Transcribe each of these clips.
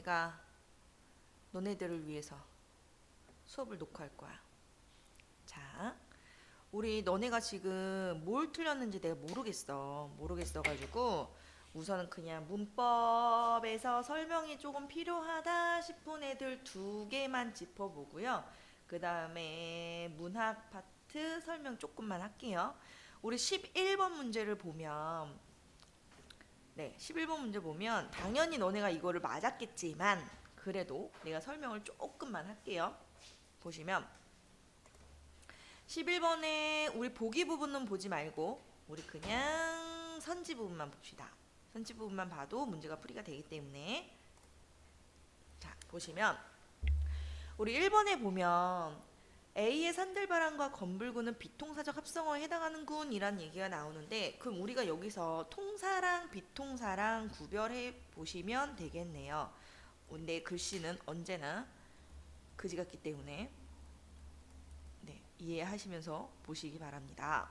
내가 너네들을 위해서 수업을 녹화할 거야. 자, 우리 너네가 지금 뭘 틀렸는지 내가 모르겠어가지고 우선은 그냥 문법에서 설명이 조금 필요하다 싶은 애들 2개만 짚어보고요. 그 다음에 문학 파트 설명 조금만 할게요. 우리 11번 문제를 보면 11번 문제 보면 당연히 너네가 이거를 맞았겠지만 그래도 내가 설명을 조금만 할게요. 보시면 11번에 우리 보기 부분은 보지 말고 우리 그냥 선지 부분만 봅시다. 선지 부분만 봐도 문제가 풀이가 되기 때문에 자 보시면 우리 1번에 보면 A의 산들바람과 검불구는 비통사적 합성어에 해당하는 군이란 얘기가 나오는데 그럼 우리가 여기서 통사랑 비통사랑 구별해 보시면 되겠네요. 근데 글씨는 언제나 그지 같기 때문에 이해하시면서 보시기 바랍니다.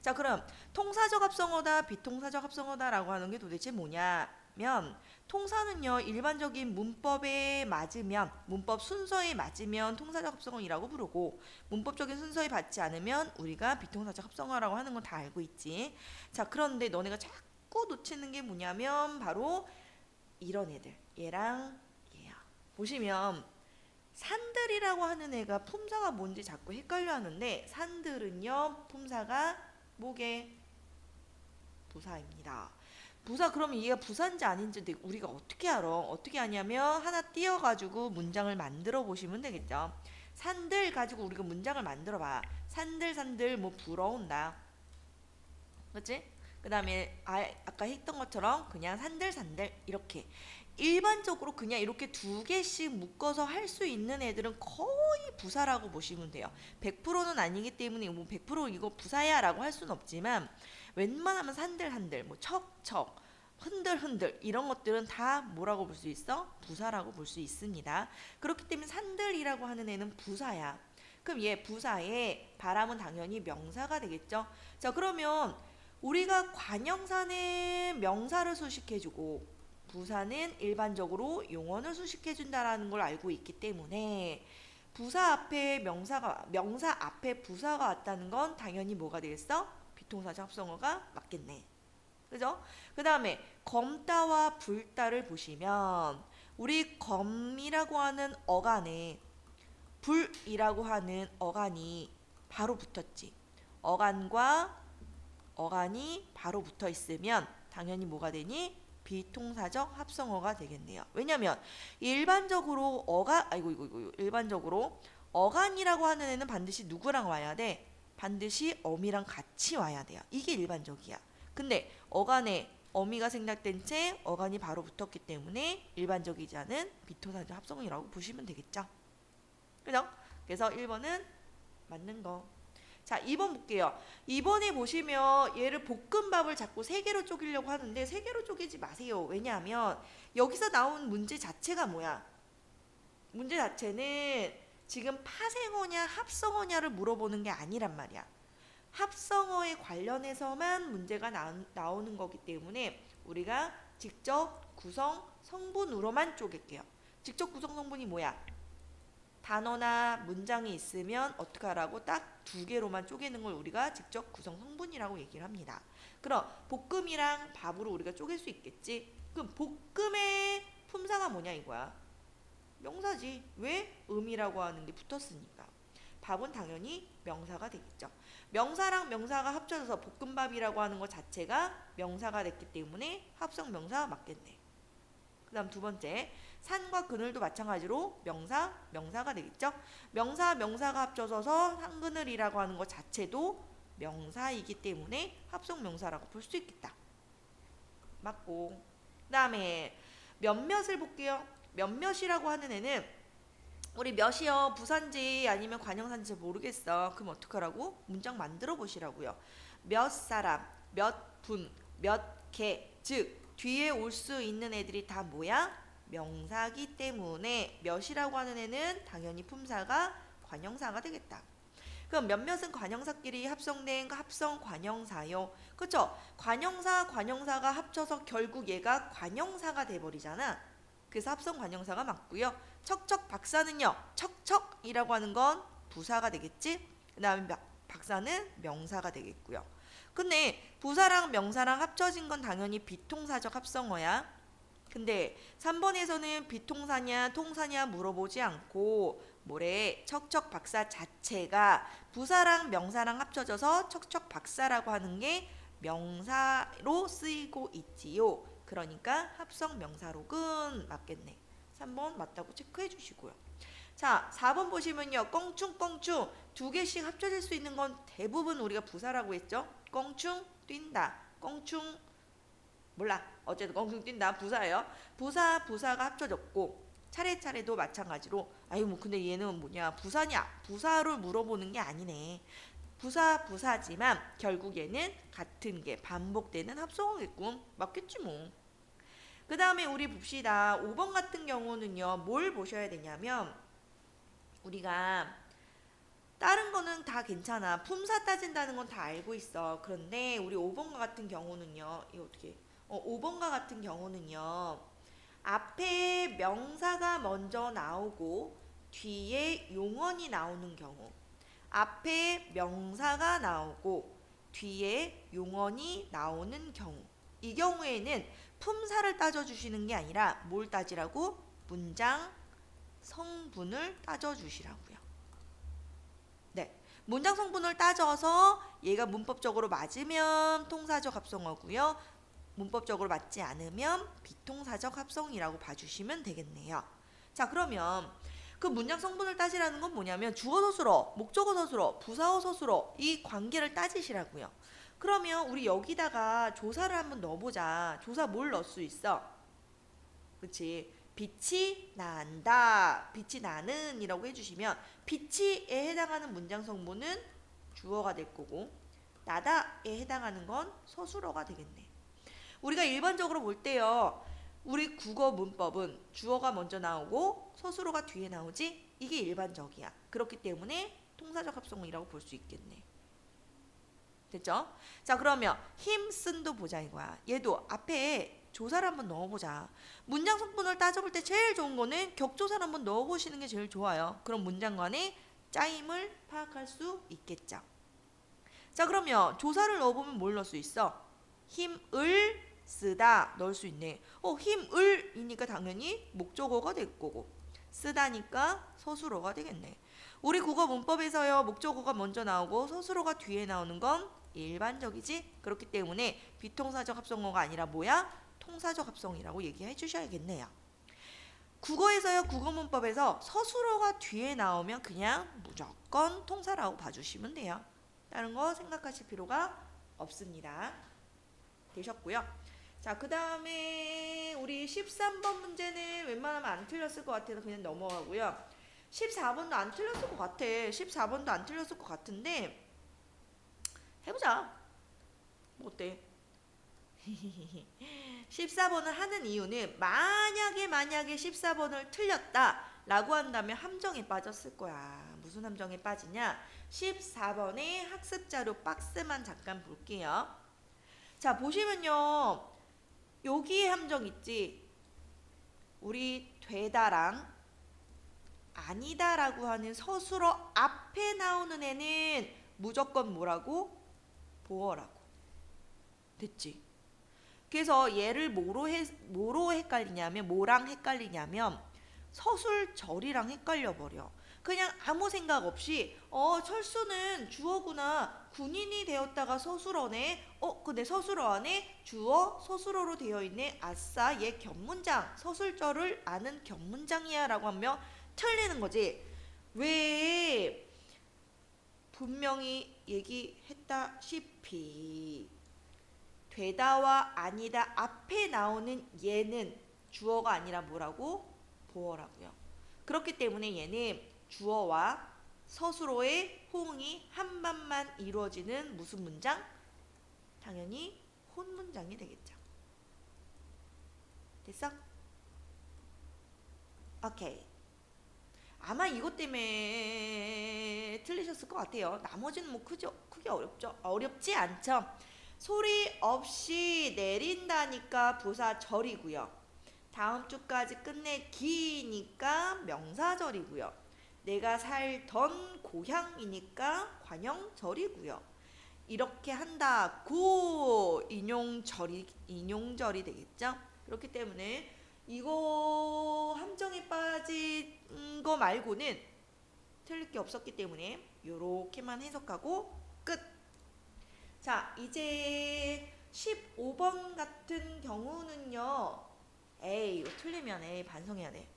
자 그럼 통사적 합성어다 비통사적 합성어다라고 하는 게 도대체 뭐냐면 통사는요 일반적인 문법에 맞으면 문법 순서에 맞으면 통사적 합성어이라고 부르고 문법적인 순서에 맞지 않으면 우리가 비통사적 합성어라고 하는 건 다 알고 있지. 자 그런데 너네가 자꾸 놓치는 게 뭐냐면 바로 이런 애들 얘랑 얘야. 보시면 산들이라고 하는 애가 품사가 뭔지 자꾸 헷갈려 하는데 산들은요 품사가 뭐게? 부사입니다. 부사 그러면 얘가 부사인지 아닌지 우리가 어떻게 알아? 어떻게 아냐면 하나 띄워가지고 문장을 만들어 보시면 되겠죠. 산들 가지고 우리가 문장을 만들어 봐. 산들 뭐 불어온다. 그치? 그 다음에 아까 했던 것처럼 그냥 산들 이렇게 일반적으로 그냥 이렇게 2개씩 묶어서 할 수 있는 애들은 거의 부사라고 보시면 돼요. 100%는 아니기 때문에 뭐 100% 이거 부사야 라고 할 수는 없지만 웬만하면 산들 뭐 척 흔들 이런 것들은 다 뭐라고 볼 수 있어? 부사라고 볼 수 있습니다. 그렇기 때문에 산들이라고 하는 애는 부사야. 그럼 얘 부사에 바람은 당연히 명사가 되겠죠. 자 그러면 우리가 관형사는 명사를 수식해주고 부사는 일반적으로 용언을 수식해준다라는 걸 알고 있기 때문에 부사 앞에 명사 앞에 부사가 왔다는 건 당연히 뭐가 되겠어? 비통사적 합성어가 맞겠네. 그죠? 그 다음에 검다와 불다를 보시면 우리 검이라고 하는 어간에 불이라고 하는 어간이 바로 붙었지. 어간이 바로 붙어 있으면 당연히 뭐가 되니? 비통사적 합성어가 되겠네요. 왜냐면 일반적으로 일반적으로 어간이라고 하는 애는 반드시 누구랑 와야 돼? 반드시 어미랑 같이 와야 돼요. 이게 일반적이야. 근데 어간에 어미가 생략된 채 어간이 바로 붙었기 때문에 일반적이지 않은 비통사적 합성어라고 보시면 되겠죠. 그죠? 그래서 1번은 맞는 거. 자 2번 볼게요. 2번에 보시면 얘를 볶음밥을 자꾸 3개로 쪼개려고 하는데 3개로 쪼개지 마세요. 왜냐하면 여기서 나온 문제 자체가 뭐야? 문제 자체는 지금 파생어냐 합성어냐를 물어보는 게 아니란 말이야. 합성어에 관련해서만 문제가 나오는 거기 때문에 우리가 직접 구성 성분으로만 쪼갤게요. 직접 구성 성분이 뭐야? 단어나 문장이 있으면 어떻게 하라고? 딱 2개로만 쪼개는 걸 우리가 직접 구성 성분이라고 얘기를 합니다. 그럼 볶음이랑 밥으로 우리가 쪼갤 수 있겠지? 그럼 볶음의 품사가 뭐냐 이거야? 명사지. 왜? 음이라고 하는 게 붙었으니까. 밥은 당연히 명사가 되겠죠. 명사랑 명사가 합쳐져서 볶음밥이라고 하는 것 자체가 명사가 됐기 때문에 합성 명사 맞겠네. 그 다음 2번째 산과 그늘도 마찬가지로 명사가 되겠죠. 명사가 합쳐져서 산그늘이라고 하는 것 자체도 명사이기 때문에 합성 명사라고 볼 수 있겠다. 맞고 그 다음에 몇몇을 볼게요. 몇몇이라고 하는 애는 우리 몇이요 부사인지 아니면 관형사인지 모르겠어. 그럼 어떡하라고? 문장 만들어 보시라고요. 몇 사람, 몇 분, 몇 개, 즉 뒤에 올 수 있는 애들이 다 뭐야? 명사기 때문에 몇이라고 하는 애는 당연히 품사가 관형사가 되겠다. 그럼 몇몇은 관형사끼리 합성된 합성 관형사요. 그쵸? 관형사가 합쳐서 결국 얘가 관형사가 돼버리잖아. 그래서 합성 관형사가 맞고요. 척척 박사는요. 척척이라고 하는 건 부사가 되겠지. 그 다음에 박사는 명사가 되겠고요. 근데 부사랑 명사랑 합쳐진 건 당연히 비통사적 합성어야. 근데 3번에서는 비통사냐 통사냐 물어보지 않고 뭐래? 척척 박사 자체가 부사랑 명사랑 합쳐져서 척척 박사라고 하는 게 명사로 쓰이고 있지요. 그러니까 합성 명사록은 맞겠네. 3번 맞다고 체크해 주시고요. 자, 4번 보시면요. 껑충껑충 두 개씩 합쳐질 수 있는 건 대부분 우리가 부사라고 했죠. 껑충 뛴다. 껑충 몰라. 어쨌든 껑충 뛴다. 부사예요. 부사가 합쳐졌고 차례차례도 마찬가지로 아유 뭐 근데 얘는 뭐냐 부사냐 부사를 물어보는 게 아니네. 부사지만 결국 얘는 같은 게 반복되는 합성어겠군. 맞겠지 뭐. 그 다음에 우리 봅시다. 5번 같은 경우는요. 뭘 보셔야 되냐면 우리가 다른 거는 다 괜찮아. 품사 따진다는 건 다 알고 있어. 그런데 우리 5번과 같은 경우는요. 이거 어떻게 5번과 같은 경우는요. 앞에 명사가 먼저 나오고 뒤에 용언이 나오는 경우. 앞에 명사가 나오고 뒤에 용언이 나오는 경우. 이 경우에는 품사를 따져주시는 게 아니라 뭘 따지라고? 문장 성분을 따져주시라고요. 네, 문장 성분을 따져서 얘가 문법적으로 맞으면 통사적 합성어고요. 문법적으로 맞지 않으면 비통사적 합성이라고 봐주시면 되겠네요. 자, 그러면 그 문장 성분을 따지라는 건 뭐냐면 주어 서술어, 목적어 서술어, 부사어 서술어 이 관계를 따지시라고요. 그러면 우리 여기다가 조사를 한번 넣어보자. 조사 뭘 넣을 수 있어? 그치? 빛이 난다. 빛이 나는 이라고 해주시면 빛이에 해당하는 문장 성분은 주어가 될 거고 나다에 해당하는 건 서술어가 되겠네. 우리가 일반적으로 볼 때요. 우리 국어 문법은 주어가 먼저 나오고 서술어가 뒤에 나오지? 이게 일반적이야. 그렇기 때문에 통사적 합성어라고 볼 수 있겠네. 됐죠? 자, 그러면 힘쓴도 보자 이거야. 얘도 앞에 조사를 한번 넣어보자. 문장 성분을 따져볼 때 제일 좋은 거는 격조사를 한번 넣어보시는 게 제일 좋아요. 그럼 문장 간의 짜임을 파악할 수 있겠죠. 자, 그러면 조사를 넣어보면 뭘 넣을 수 있어? 힘을 쓰다 넣을 수 있네. 힘을이니까 당연히 목적어가 될 거고 쓰다니까 서술어가 되겠네. 우리 국어 문법에서요. 목적어가 먼저 나오고 서술어가 뒤에 나오는 건 일반적이지. 그렇기 때문에 비통사적 합성어가 아니라 뭐야? 통사적 합성이라고 얘기해 주셔야겠네요. 국어에서요. 국어 문법에서 서술어가 뒤에 나오면 그냥 무조건 통사라고 봐주시면 돼요. 다른 거 생각하실 필요가 없습니다. 되셨고요. 자, 그 다음에 우리 13번 문제는 웬만하면 안 틀렸을 것 같아서 그냥 넘어가고요. 14번도 안 틀렸을 것 같아. 14번도 안 틀렸을 것 같은데 해보자. 뭐 어때? 14번을 하는 이유는 만약에 14번을 틀렸다 라고 한다면 함정에 빠졌을 거야. 무슨 함정에 빠지냐? 14번의 학습자료 박스만 잠깐 볼게요. 자, 보시면요. 여기에 함정 있지. 우리 되다랑 아니다라고 하는 서술어 앞에 나오는 애는 무조건 뭐라고? 보어라고. 됐지? 그래서 얘를 뭐로 헷갈리냐면 뭐랑 헷갈리냐면 서술절이랑 헷갈려 버려. 그냥 아무 생각 없이 철수는 주어구나. 군인이 되었다가 서술어네. 근데 서술어 안에 주어 서술어로 되어 있네. 아싸 얘 격문장. 서술절을 아는 격문장이야 라고 하면 틀리는 거지. 왜 분명히 얘기했다시피 되다와 아니다 앞에 나오는 얘는 주어가 아니라 뭐라고? 보어라고요. 그렇기 때문에 얘는 주어와 서술어의 호응이 한 반만 이루어지는 무슨 문장? 당연히 혼문장이 되겠죠. 됐어? 오케이. 아마 이것 때문에 틀리셨을 것 같아요. 나머지는 뭐 크게 어렵지 않죠. 소리 없이 내린다니까 부사 절이고요. 다음 주까지 끝내기니까 명사절이고요. 내가 살던 고향이니까 관형절이고요. 이렇게 한다고 인용절이 되겠죠? 그렇기 때문에 이거 함정에 빠진 거 말고는 틀릴 게 없었기 때문에 요렇게만 해석하고 끝. 자, 이제 15번 같은 경우는요. 에이, 이거 틀리면 에이 반성해야 돼.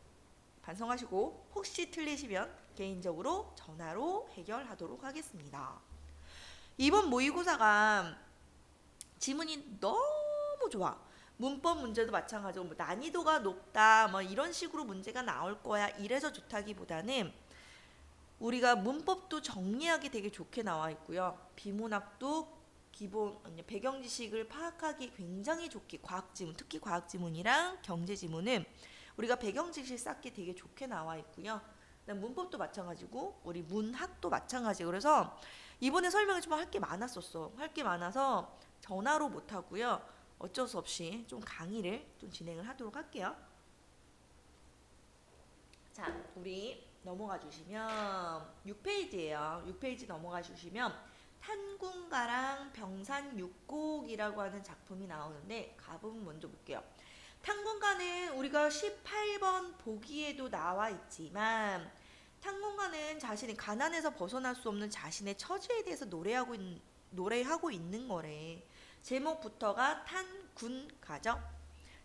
반성하시고 혹시 틀리시면 개인적으로 전화로 해결하도록 하겠습니다. 이번 모의고사가 지문이 너무 좋아. 문법 문제도 마찬가지고 뭐 난이도가 높다 뭐 이런 식으로 문제가 나올 거야 이래서 좋다기보다는 우리가 문법도 정리하기 되게 좋게 나와 있고요. 비문학도 기본 배경 지식을 파악하기 굉장히 좋게 과학 지문 특히 과학 지문이랑 경제 지문은 우리가 배경 지식 쌓기 되게 좋게 나와 있고요. 문법도 마찬가지고 우리 문학도 마찬가지고 그래서 이번에 설명을 좀 할 게 많았었어. 할 게 많아서 전화로 못 하고요. 어쩔 수 없이 좀 강의를 좀 진행을 하도록 할게요. 자, 우리 넘어가 주시면 6페이지예요. 6페이지 넘어가 주시면 탄군가랑 병산육곡이라고 하는 작품이 나오는데 가부분 먼저 볼게요. 탄군가는 우리가 18번 보기에도 나와 있지만 탄군가는 자신이 가난에서 벗어날 수 없는 자신의 처지에 대해서 노래하고 있는 거래. 제목부터가 탄군가죠.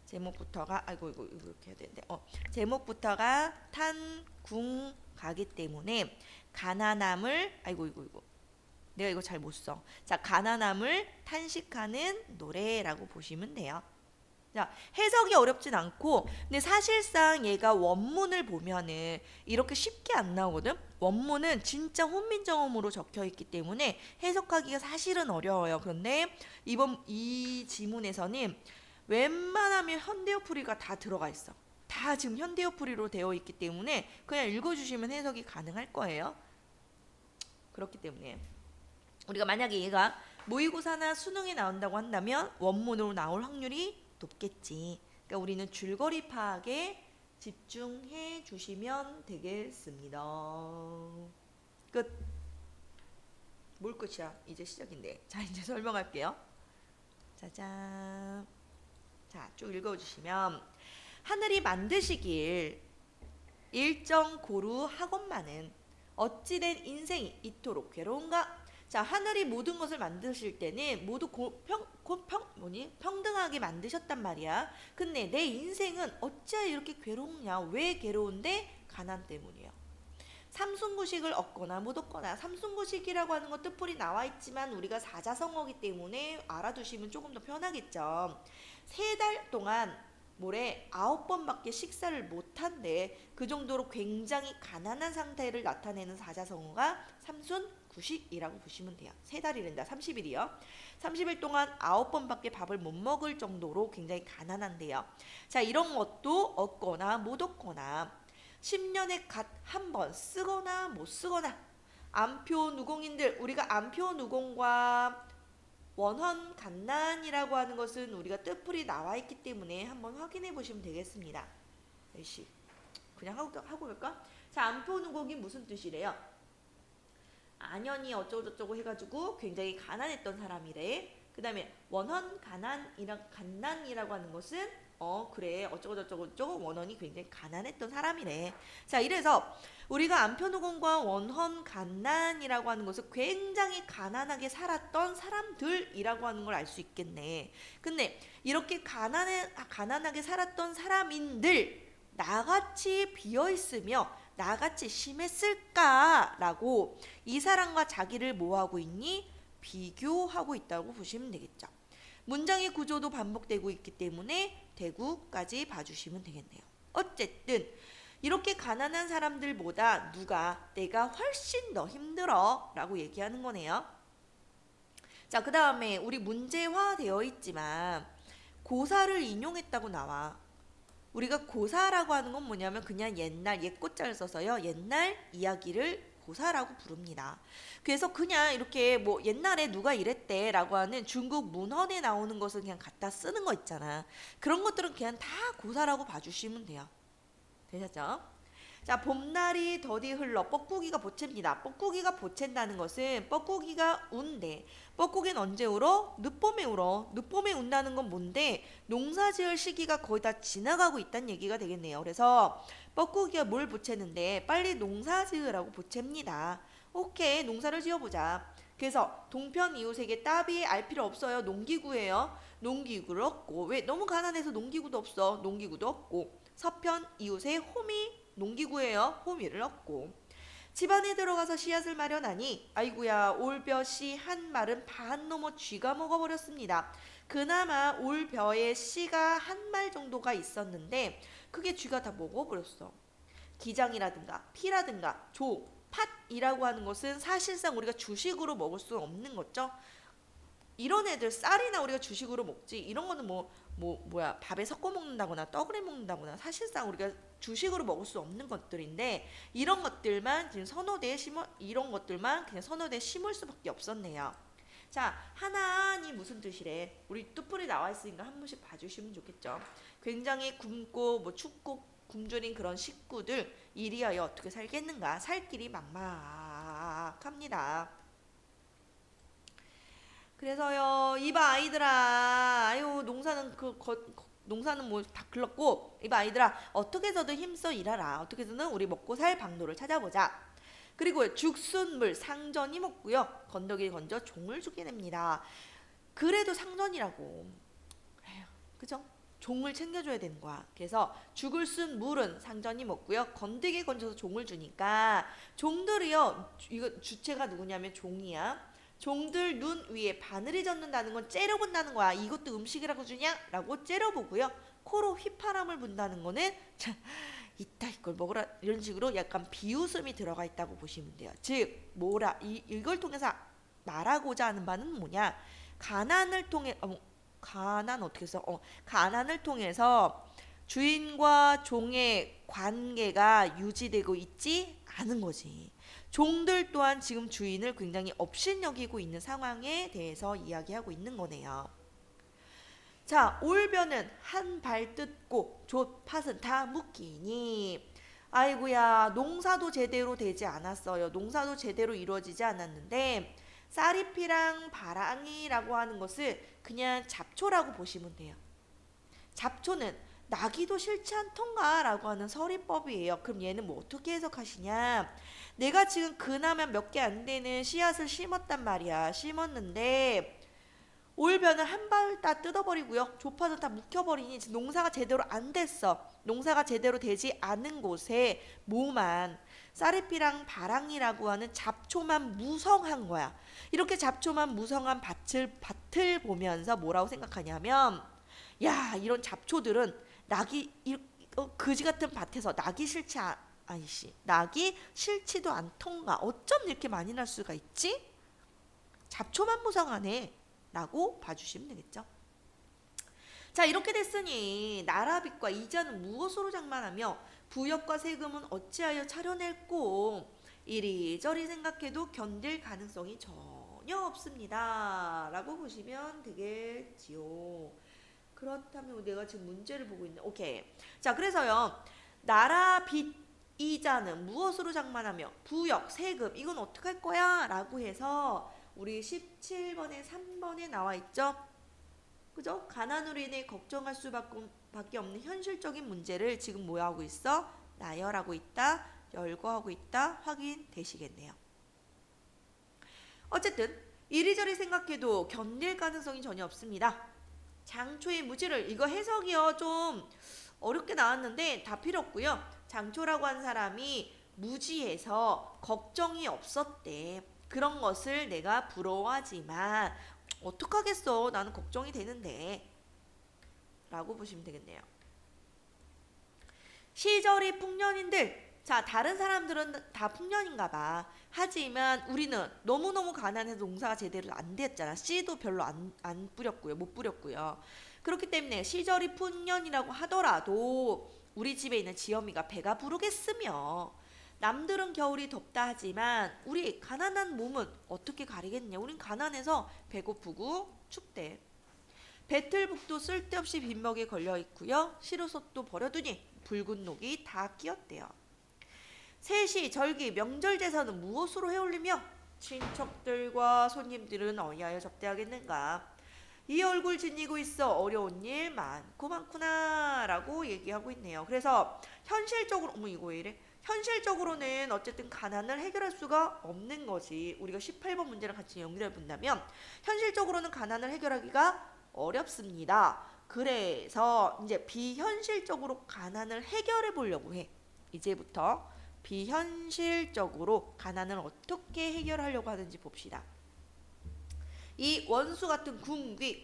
제목부터가 이거 이렇게 해야 되는데 제목부터가 탄군가기 때문에 가난함을 이거 내가 이거 잘 못 써. 자, 가난함을 탄식하는 노래라고 보시면 돼요. 자, 해석이 어렵진 않고 근데 사실상 얘가 원문을 보면은 이렇게 쉽게 안 나오거든. 원문은 진짜 훈민정음으로 적혀 있기 때문에 해석하기가 사실은 어려워요. 그런데 이번 이 지문에서는 웬만하면 현대어풀이가 다 들어가 있어. 다 지금 현대어풀이로 되어 있기 때문에 그냥 읽어주시면 해석이 가능할 거예요. 그렇기 때문에 우리가 만약에 얘가 모의고사나 수능에 나온다고 한다면 원문으로 나올 확률이 높겠지. 그러니까 우리는 줄거리 파악에 집중해 주시면 되겠습니다. 끝. 뭘 끝이야? 이제 시작인데. 자, 이제 설명할게요. 짜잔. 자, 쭉 읽어주시면 하늘이 만드시길 일정 고루 하건만은 어찌된 인생이 이토록 괴로운가? 자, 하늘이 모든 것을 만드실 때는 모두 평등하게 만드셨단 말이야. 근데 내 인생은 어찌하여 이렇게 괴롭냐? 왜 괴로운데? 가난 때문이에요. 삼순구식을 얻거나 못 얻거나 삼순구식이라고 하는 것 뜻풀이 나와 있지만 우리가 사자성어이기 때문에 알아두시면 조금 더 편하겠죠. 3달 동안 모레 9번밖에 식사를 못한대. 그 정도로 굉장히 가난한 상태를 나타내는 사자성어가 삼순구식이라고 보시면 돼요. 3달이란다. 30일이요. 30일 동안 9번밖에 밥을 못 먹을 정도로 굉장히 가난한데요. 자, 이런 것도 얻거나 못 얻거나 10년에 갓 한 번 쓰거나 못 쓰거나 암표 누공인들 우리가 암표 누공과 원헌 갓난이라고 하는 것은 우리가 뜻풀이 나와 있기 때문에 한번 확인해 보시면 되겠습니다. 열시 그냥 하고 갈까? 자, 암표 누공이 무슨 뜻이래요? 안연이 어쩌고저쩌고 해가지고 굉장히 가난했던 사람이래. 그 다음에 원헌 갓난이라고 하는 것은 그래 어쩌고저쩌고 원헌이 굉장히 가난했던 사람이래. 자, 이래서 우리가 안표누공과 원헌 갓난이라고 하는 것은 굉장히 가난하게 살았던 사람들이라고 하는 걸 알 수 있겠네. 근데 이렇게 가난하게 살았던 사람인들 나같이 비어있으며 나같이 심했을까라고 이 사람과 자기를 뭐하고 있니? 비교하고 있다고 보시면 되겠죠. 문장의 구조도 반복되고 있기 때문에 대구까지 봐주시면 되겠네요. 어쨌든 이렇게 가난한 사람들보다 내가 훨씬 더 힘들어 라고 얘기하는 거네요. 자, 그 다음에 우리 문제화되어 있지만 고사를 인용했다고 나와. 우리가 고사라고 하는 건 뭐냐면 그냥 옛날 옛고자를 써서요. 옛날 이야기를 고사라고 부릅니다. 그래서 그냥 이렇게 뭐 옛날에 누가 이랬대라고 하는 중국 문헌에 나오는 것을 그냥 갖다 쓰는 거 있잖아. 그런 것들은 그냥 다 고사라고 봐주시면 돼요. 되셨죠? 자, 봄날이 더디 흘러 뻐꾸기가 보챕니다. 뻐꾸기가 보챈다는 것은 뻐꾸기가 운대. 뻐꾸기는 언제 울어? 늦봄에 울어. 늦봄에 운다는 건 뭔데? 농사 지을 시기가 거의 다 지나가고 있다는 얘기가 되겠네요. 그래서 뻐꾸기가 뭘 보채는데 빨리 농사 지으라고 보챕니다. 오케이, 농사를 지어보자. 그래서 동편 이웃에게 따비에 알 필요 없어요. 농기구예요. 농기구를 얻고, 왜? 너무 가난해서 농기구도 없어. 농기구도 없고, 서편 이웃의 호미 농기구예요. 호미를 얻고, 집안에 들어가서 씨앗을 마련하니 아이구야 올벼씨 한 말은 반 넘어 쥐가 먹어버렸습니다. 그나마 올벼에 씨가 한 말 정도가 있었는데 그게 쥐가 다 먹어버렸어. 기장이라든가 피라든가 조, 팥이라고 하는 것은 사실상 우리가 주식으로 먹을 수 없는 거죠. 이런 애들 쌀이나 우리가 주식으로 먹지, 이런 거는 뭐야 밥에 섞어 먹는다거나 떡을 해 먹는다거나 사실상 우리가 주식으로 먹을 수 없는 것들인데, 이런 것들만 지금 선호대에 심어, 이런 것들만 그냥 선호대에 심을 수밖에 없었네요. 자, 하나니 무슨 뜻이래? 우리 뚜뿔이 나와 있으니까 한 번씩 봐주시면 좋겠죠. 굉장히 굶고 뭐 춥고 굶주린 그런 식구들 이리하여 어떻게 살겠는가? 살 길이 막막합니다. 그래서요, 이봐 아이들아, 아유 농사는 뭐 다 글렀고, 이봐 아이들아, 어떻게 해서든 힘써 일하라. 어떻게 해서든 우리 먹고 살 방도를 찾아보자. 그리고 죽순물 상전이 먹고요, 건더기 건져 종을 주게 됩니다. 그래도 상전이라고. 에휴, 그죠? 종을 챙겨줘야 되는 거야. 그래서 죽을 쓴 물은 상전이 먹고요, 건더기 건져서 종을 주니까 종들이요, 이거 주체가 누구냐면 종이야. 종들 눈 위에 바늘이 젖는다는 건 째려본다는 거야. 이것도 음식이라고 주냐? 라고 째려보고요. 코로 휘파람을 분다는 거는 이따 이걸 먹으라, 이런 식으로 약간 비웃음이 들어가 있다고 보시면 돼요. 즉 뭐라 이걸 통해서 말하고자 하는 바는 뭐냐? 가난을 통해 가난 어떻게 써? 가난을 통해서 주인과 종의 관계가 유지되고 있지 않은 거지. 종들 또한 지금 주인을 굉장히 업신여기고 있는 상황에 대해서 이야기하고 있는 거네요. 자, 올벼는 한 발 뜯고 돛팥은 다 묶이니, 아이고야 농사도 제대로 되지 않았어요. 농사도 제대로 이루어지지 않았는데 쌀잎이랑 바랑이라고 하는 것을 그냥 잡초라고 보시면 돼요. 잡초는 나기도 싫지 않던가 라고 하는 서리법이에요. 그럼 얘는 뭐 어떻게 해석하시냐? 내가 지금 그나마 몇 개 안 되는 씨앗을 심었단 말이야. 심었는데 올벼는 한 발 다 뜯어버리고요, 조파도 다 묵혀버리니 농사가 제대로 안 됐어. 농사가 제대로 되지 않은 곳에 뭐만 쌀잎이랑 바랑이라고 하는 잡초만 무성한 거야. 이렇게 잡초만 무성한 밭을 보면서 뭐라고 생각하냐면, 야, 이런 잡초들은 그지 같은 밭에서 낙이 싫지도 않던가. 어쩜 이렇게 많이 날 수가 있지? 잡초만 무성하네 라고 봐주시면 되겠죠. 자, 이렇게 됐으니 나라빚과 이자는 무엇으로 장만하며 부역과 세금은 어찌하여 차려낼꼬? 이리저리 생각해도 견딜 가능성이 전혀 없습니다 라고 보시면 되겠지요. 그렇다면 내가 지금 문제를 보고 있네. 오케이. 자, 그래서요, 나라 빚 이자는 무엇으로 장만하며 부역 세금 이건 어떻게 할 거야? 라고 해서 우리 17번에 3번에 나와 있죠. 그죠? 가난으로 인해 걱정할 수밖에 없는 현실적인 문제를 지금 뭐 하고 있어? 나열하고 있다, 열거하고 있다 확인되시겠네요. 어쨌든 이리저리 생각해도 견딜 가능성이 전혀 없습니다. 장초의 무지를, 이거 해석이요 좀 어렵게 나왔는데 다 필요 없고요. 장초라고 한 사람이 무지해서 걱정이 없었대. 그런 것을 내가 부러워하지만 어떡하겠어, 나는 걱정이 되는데 라고 보시면 되겠네요. 시절이 풍년인들, 자, 다른 사람들은 다 풍년인가 봐. 하지만 우리는 너무너무 가난해서 농사가 제대로 안 됐잖아. 씨도 별로 안 뿌렸고요, 못 뿌렸고요. 그렇기 때문에 시절이 풍년이라고 하더라도 우리 집에 있는 지엄이가 배가 부르겠으며 남들은 겨울이 덥다 하지만 우리 가난한 몸은 어떻게 가리겠냐. 우린 가난해서 배고프고 춥대. 배틀북도 쓸데없이 빈먹에 걸려 있고요. 시루솥도 버려두니 붉은 녹이 다 끼었대요. 세시, 절기, 명절 제사는 무엇으로 해올리며 친척들과 손님들은 어찌하여 접대하겠는가. 이 얼굴 지니고 있어 어려운 일 많구나 라고 얘기하고 있네요. 그래서 현실적으로 이거 왜 이래? 현실적으로는 어쨌든 가난을 해결할 수가 없는 거지. 우리가 18번 문제랑 같이 연결해 본다면 현실적으로는 가난을 해결하기가 어렵습니다. 그래서 이제 비현실적으로 가난을 해결해 보려고 해. 이제부터 비현실적으로 가난을 어떻게 해결하려고 하는지 봅시다. 이 원수 같은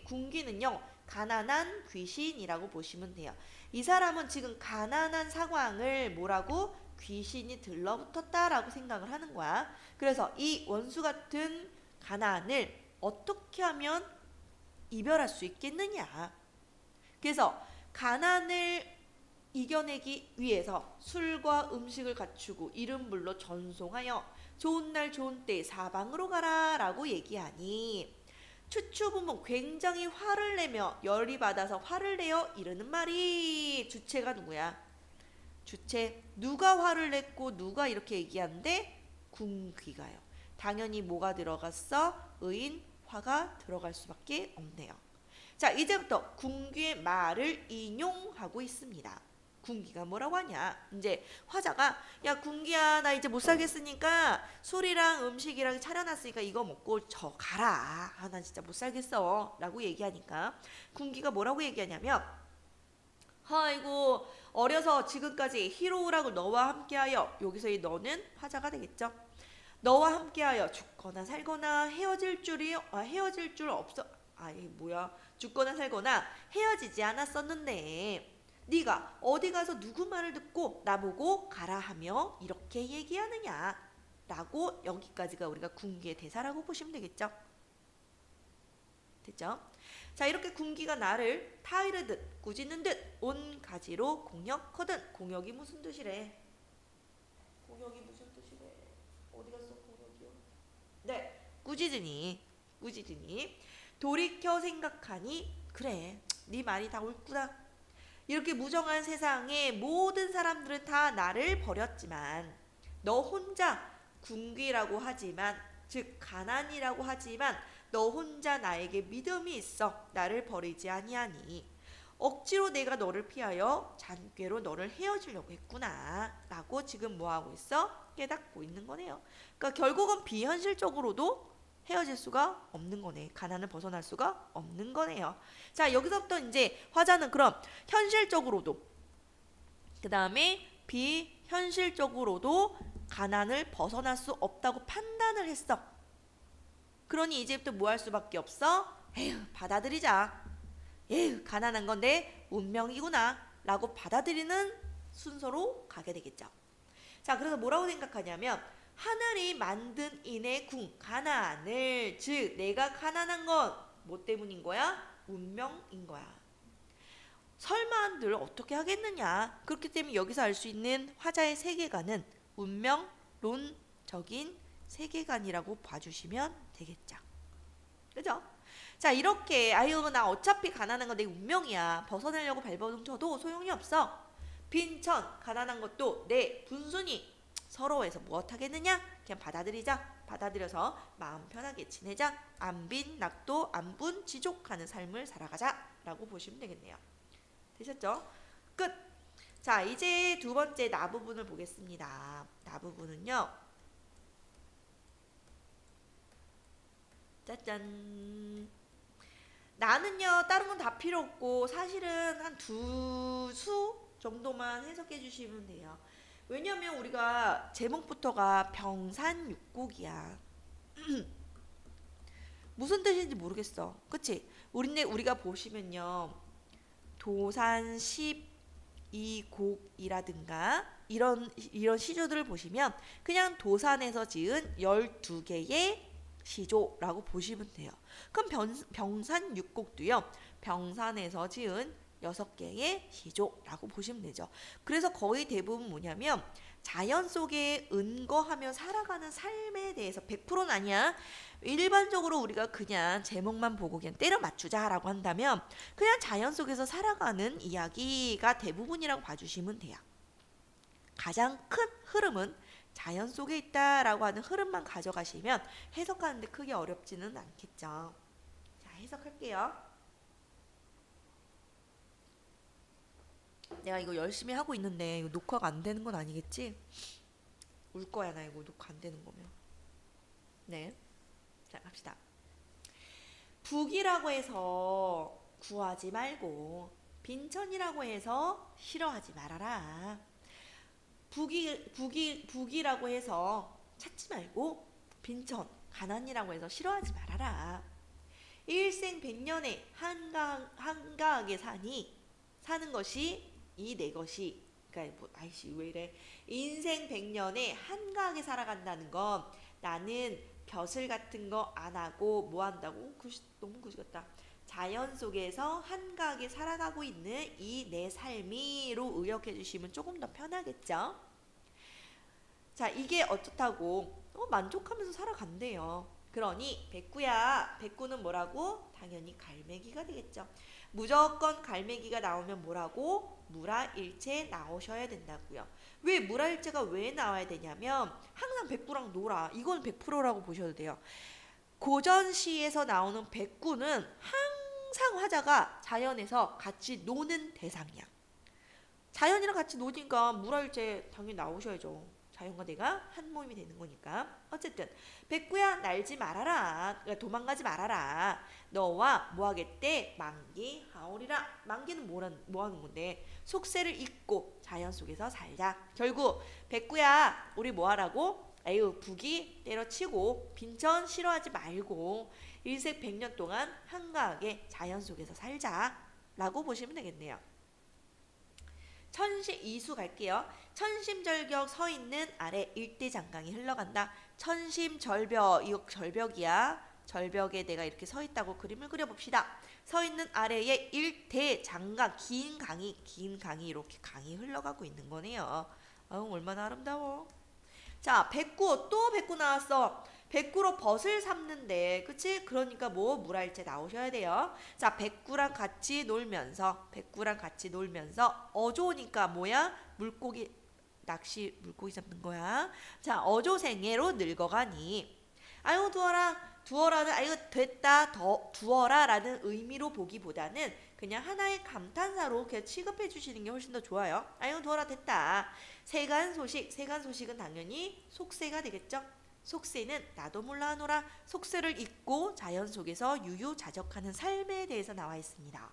군귀는요, 가난한 귀신이라고 보시면 돼요. 이 사람은 지금 가난한 상황을 뭐라고? 귀신이 들러붙었다라고 생각을 하는 거야. 그래서 이 원수 같은 가난을 어떻게 하면 이별할 수 있겠느냐. 그래서 가난을 이겨내기 위해서 술과 음식을 갖추고 이른 불로 전송하여 좋은 날 좋은 때 사방으로 가라 라고 얘기하니 추추부모 굉장히 화를 내며 열이 받아서 화를 내어 이르는 말이 주체가 누구야? 주체. 누가 화를 냈고 누가 이렇게 얘기하는데? 군귀가요. 당연히 뭐가 들어갔어? 의인 화가 들어갈 수밖에 없네요. 자, 이제부터 군귀의 말을 인용하고 있습니다. 군귀가 뭐라고 하냐? 이제 화자가 야 군귀야 나 이제 못 살겠으니까 술이랑 음식이랑 차려놨으니까 이거 먹고 저 가라. 아, 난 진짜 못 살겠어 라고 얘기하니까 군귀가 뭐라고 얘기하냐면 아이고 어려서 지금까지 희로우라고 너와 함께하여 여기서 이 너는 화자가 되겠죠. 너와 함께하여 죽거나 살거나 헤어질 줄 없어. 이게 뭐야? 죽거나 살거나 헤어지지 않았었는데 네가 어디 가서 누구 말을 듣고 나보고 가라 하며 이렇게 얘기하느냐 라고 여기까지가 우리가 군귀의 대사라고 보시면 되겠죠. 됐죠? 자, 이렇게 군귀가 나를 타이르듯 꾸짖는 듯 온 가지로 공역하든. 공역이 무슨 뜻이래? 공역이 무슨 뜻이래? 어디 갔어 공역이요? 네, 꾸짖으니 돌이켜 생각하니 그래 네 말이 다 옳구나. 이렇게 무정한 세상에 모든 사람들은 다 나를 버렸지만 너 혼자 군귀라고 하지만 즉 가난이라고 하지만 너 혼자 나에게 믿음이 있어 나를 버리지 아니하니 억지로 내가 너를 피하여 잔꾀로 너를 헤어지려고 했구나 라고 지금 뭐하고 있어? 깨닫고 있는 거네요. 그러니까 결국은 비현실적으로도 헤어질 수가 없는 거네. 가난을 벗어날 수가 없는 거네요. 자, 여기서부터 이제 화자는 그럼 현실적으로도 그 다음에 비현실적으로도 가난을 벗어날 수 없다고 판단을 했어. 그러니 이제부터 뭐 할 수밖에 없어? 에휴 받아들이자. 에휴 가난한 건 내 운명이구나 라고 받아들이는 순서로 가게 되겠죠. 자, 그래서 뭐라고 생각하냐면 하늘이 만든 인의 가난을 즉 내가 가난한 건 뭐 때문인 거야? 운명인 거야. 설마들 어떻게 하겠느냐. 그렇기 때문에 여기서 알 수 있는 화자의 세계관은 운명론적인 세계관이라고 봐주시면 되겠죠. 그죠? 자, 이렇게 아유 나 어차피 가난한 건 내 운명이야. 벗어나려고 발버둥 쳐도 소용이 없어. 빈천 가난한 것도 내 분순이 서러워해서 무엇하겠느냐? 그냥 받아들이자. 받아들여서 마음 편하게 지내자. 안빈 낙도 안분 지족하는 삶을 살아가자 라고 보시면 되겠네요. 되셨죠? 끝! 자, 이제 두 번째 나 부분을 보겠습니다. 나 부분은요. 짜잔! 나는요 다른 건 다 필요 없고 사실은 한 두 수 정도만 해석해 주시면 돼요. 왜냐면 우리가 제목부터가 병산육곡이야. 무슨 뜻인지 모르겠어. 그치? 우리가 보시면요. 도산십이곡이라든가 이런 시조들을 보시면 그냥 도산에서 지은 12개의 시조라고 보시면 돼요. 그럼 병산육곡도요. 병산에서 지은 6개의 시조라고 보시면 되죠. 그래서 거의 대부분 뭐냐면 자연 속에 은거하며 살아가는 삶에 대해서 100%는 아니야. 일반적으로 우리가 그냥 제목만 보고 그냥 때려 맞추자라고 한다면 그냥 자연 속에서 살아가는 이야기가 대부분이라고 봐주시면 돼요. 가장 큰 흐름은 자연 속에 있다라고 하는 흐름만 가져가시면 해석하는데 크게 어렵지는 않겠죠. 자, 해석할게요. 내가 이거 열심히 하고 있는데 이거 녹화가 안 되는 건 아니겠지? 울 거야 나 이거 녹화 안 되는 거면. 네. 자, 갑시다. 북이라고 해서 구하지 말고 빈천이라고 해서 싫어하지 말아라. 북이라고 해서 찾지 말고 빈천, 가난이라고 해서 싫어하지 말아라. 일생백년에 한가하게 사는 것이 이 내 것이, 그러니까 뭐 아이씨 왜 이래, 인생 100년에 한가하게 살아간다는 건 나는 벼슬 같은 거 안 하고 뭐 한다고? 너무 구시 같다. 자연 속에서 한가하게 살아가고 있는 이 내 삶이로 의역해 주시면 조금 더 편하겠죠? 자, 이게 어떻다고? 만족하면서 살아간대요. 그러니 백구야, 백구는 뭐라고? 당연히 갈매기가 되겠죠. 무조건 갈매기가 나오면 뭐라고? 무라일체 나오셔야 된다고요. 왜 무라일체가 왜 나와야 되냐면 항상 백구랑 놀아. 이건 100%라고 보셔도 돼요. 고전시에서 나오는 백구는 항상 화자가 자연에서 같이 노는 대상이야. 자연이랑 같이 노니까 무라일체 당연히 나오셔야죠. 자연과 내가 한 몸이 되는 거니까. 어쨌든 백구야 날지 말아라. 그러니까 도망가지 말아라. 너와 뭐 하겠대? 만기하오리라. 만기는 뭐 하는 건데? 속세를 잊고 자연 속에서 살자. 결국 백구야 우리 뭐 하라고? 에휴 북이 때려치고 빈천 싫어하지 말고 일생 100년 동안 한가하게 자연 속에서 살자 라고 보시면 되겠네요. 이수 갈게요. 천심절벽 서 있는 아래 일대장강이 흘러간다. 천심절벽, 이거 절벽이야. 절벽에 내가 이렇게 서 있다고 그림을 그려봅시다. 서 있는 아래에 일대장강, 긴 강이 이렇게 강이 흘러가고 있는 거네요. 얼마나 아름다워. 자, 백구, 또 백구 나왔어. 백구로 벗을 삼는데, 그치? 그러니까 뭐 물알제 나오셔야 돼요. 자, 백구랑 같이 놀면서 어조니까 뭐야? 물고기 잡는 거야. 자, 어조생애로 늙어가니. 아유 두어라는 아유 됐다 더 두어라라는 의미로 보기보다는 그냥 하나의 감탄사로 그냥 취급해 주시는 게 훨씬 더 좋아요. 아유 두어라 됐다. 세간 소식은 당연히 속세가 되겠죠. 속세는 나도 몰라 하노라. 속세를 잊고 자연 속에서 유유자적하는 삶에 대해서 나와 있습니다.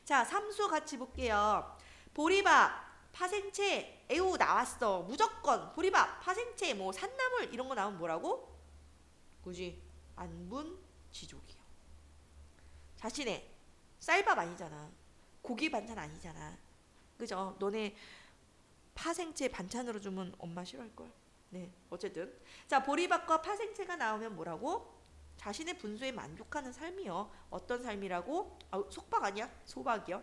자, 삼수 같이 볼게요. 보리밥, 파생채, 에우 나왔어. 무조건 보리밥, 파생채, 뭐 산나물 이런 거 나오면 뭐라고? 그지? 안분지족이요. 자신의 쌀밥 아니잖아. 고기 반찬 아니잖아. 그죠? 너네 파생채 반찬으로 주면 엄마 싫어할걸. 네, 어쨌든 자, 보리밥과 파생채가 나오면 뭐라고? 자신의 분수에 만족하는 삶이요. 어떤 삶이라고? 속박 아니야? 소박이요.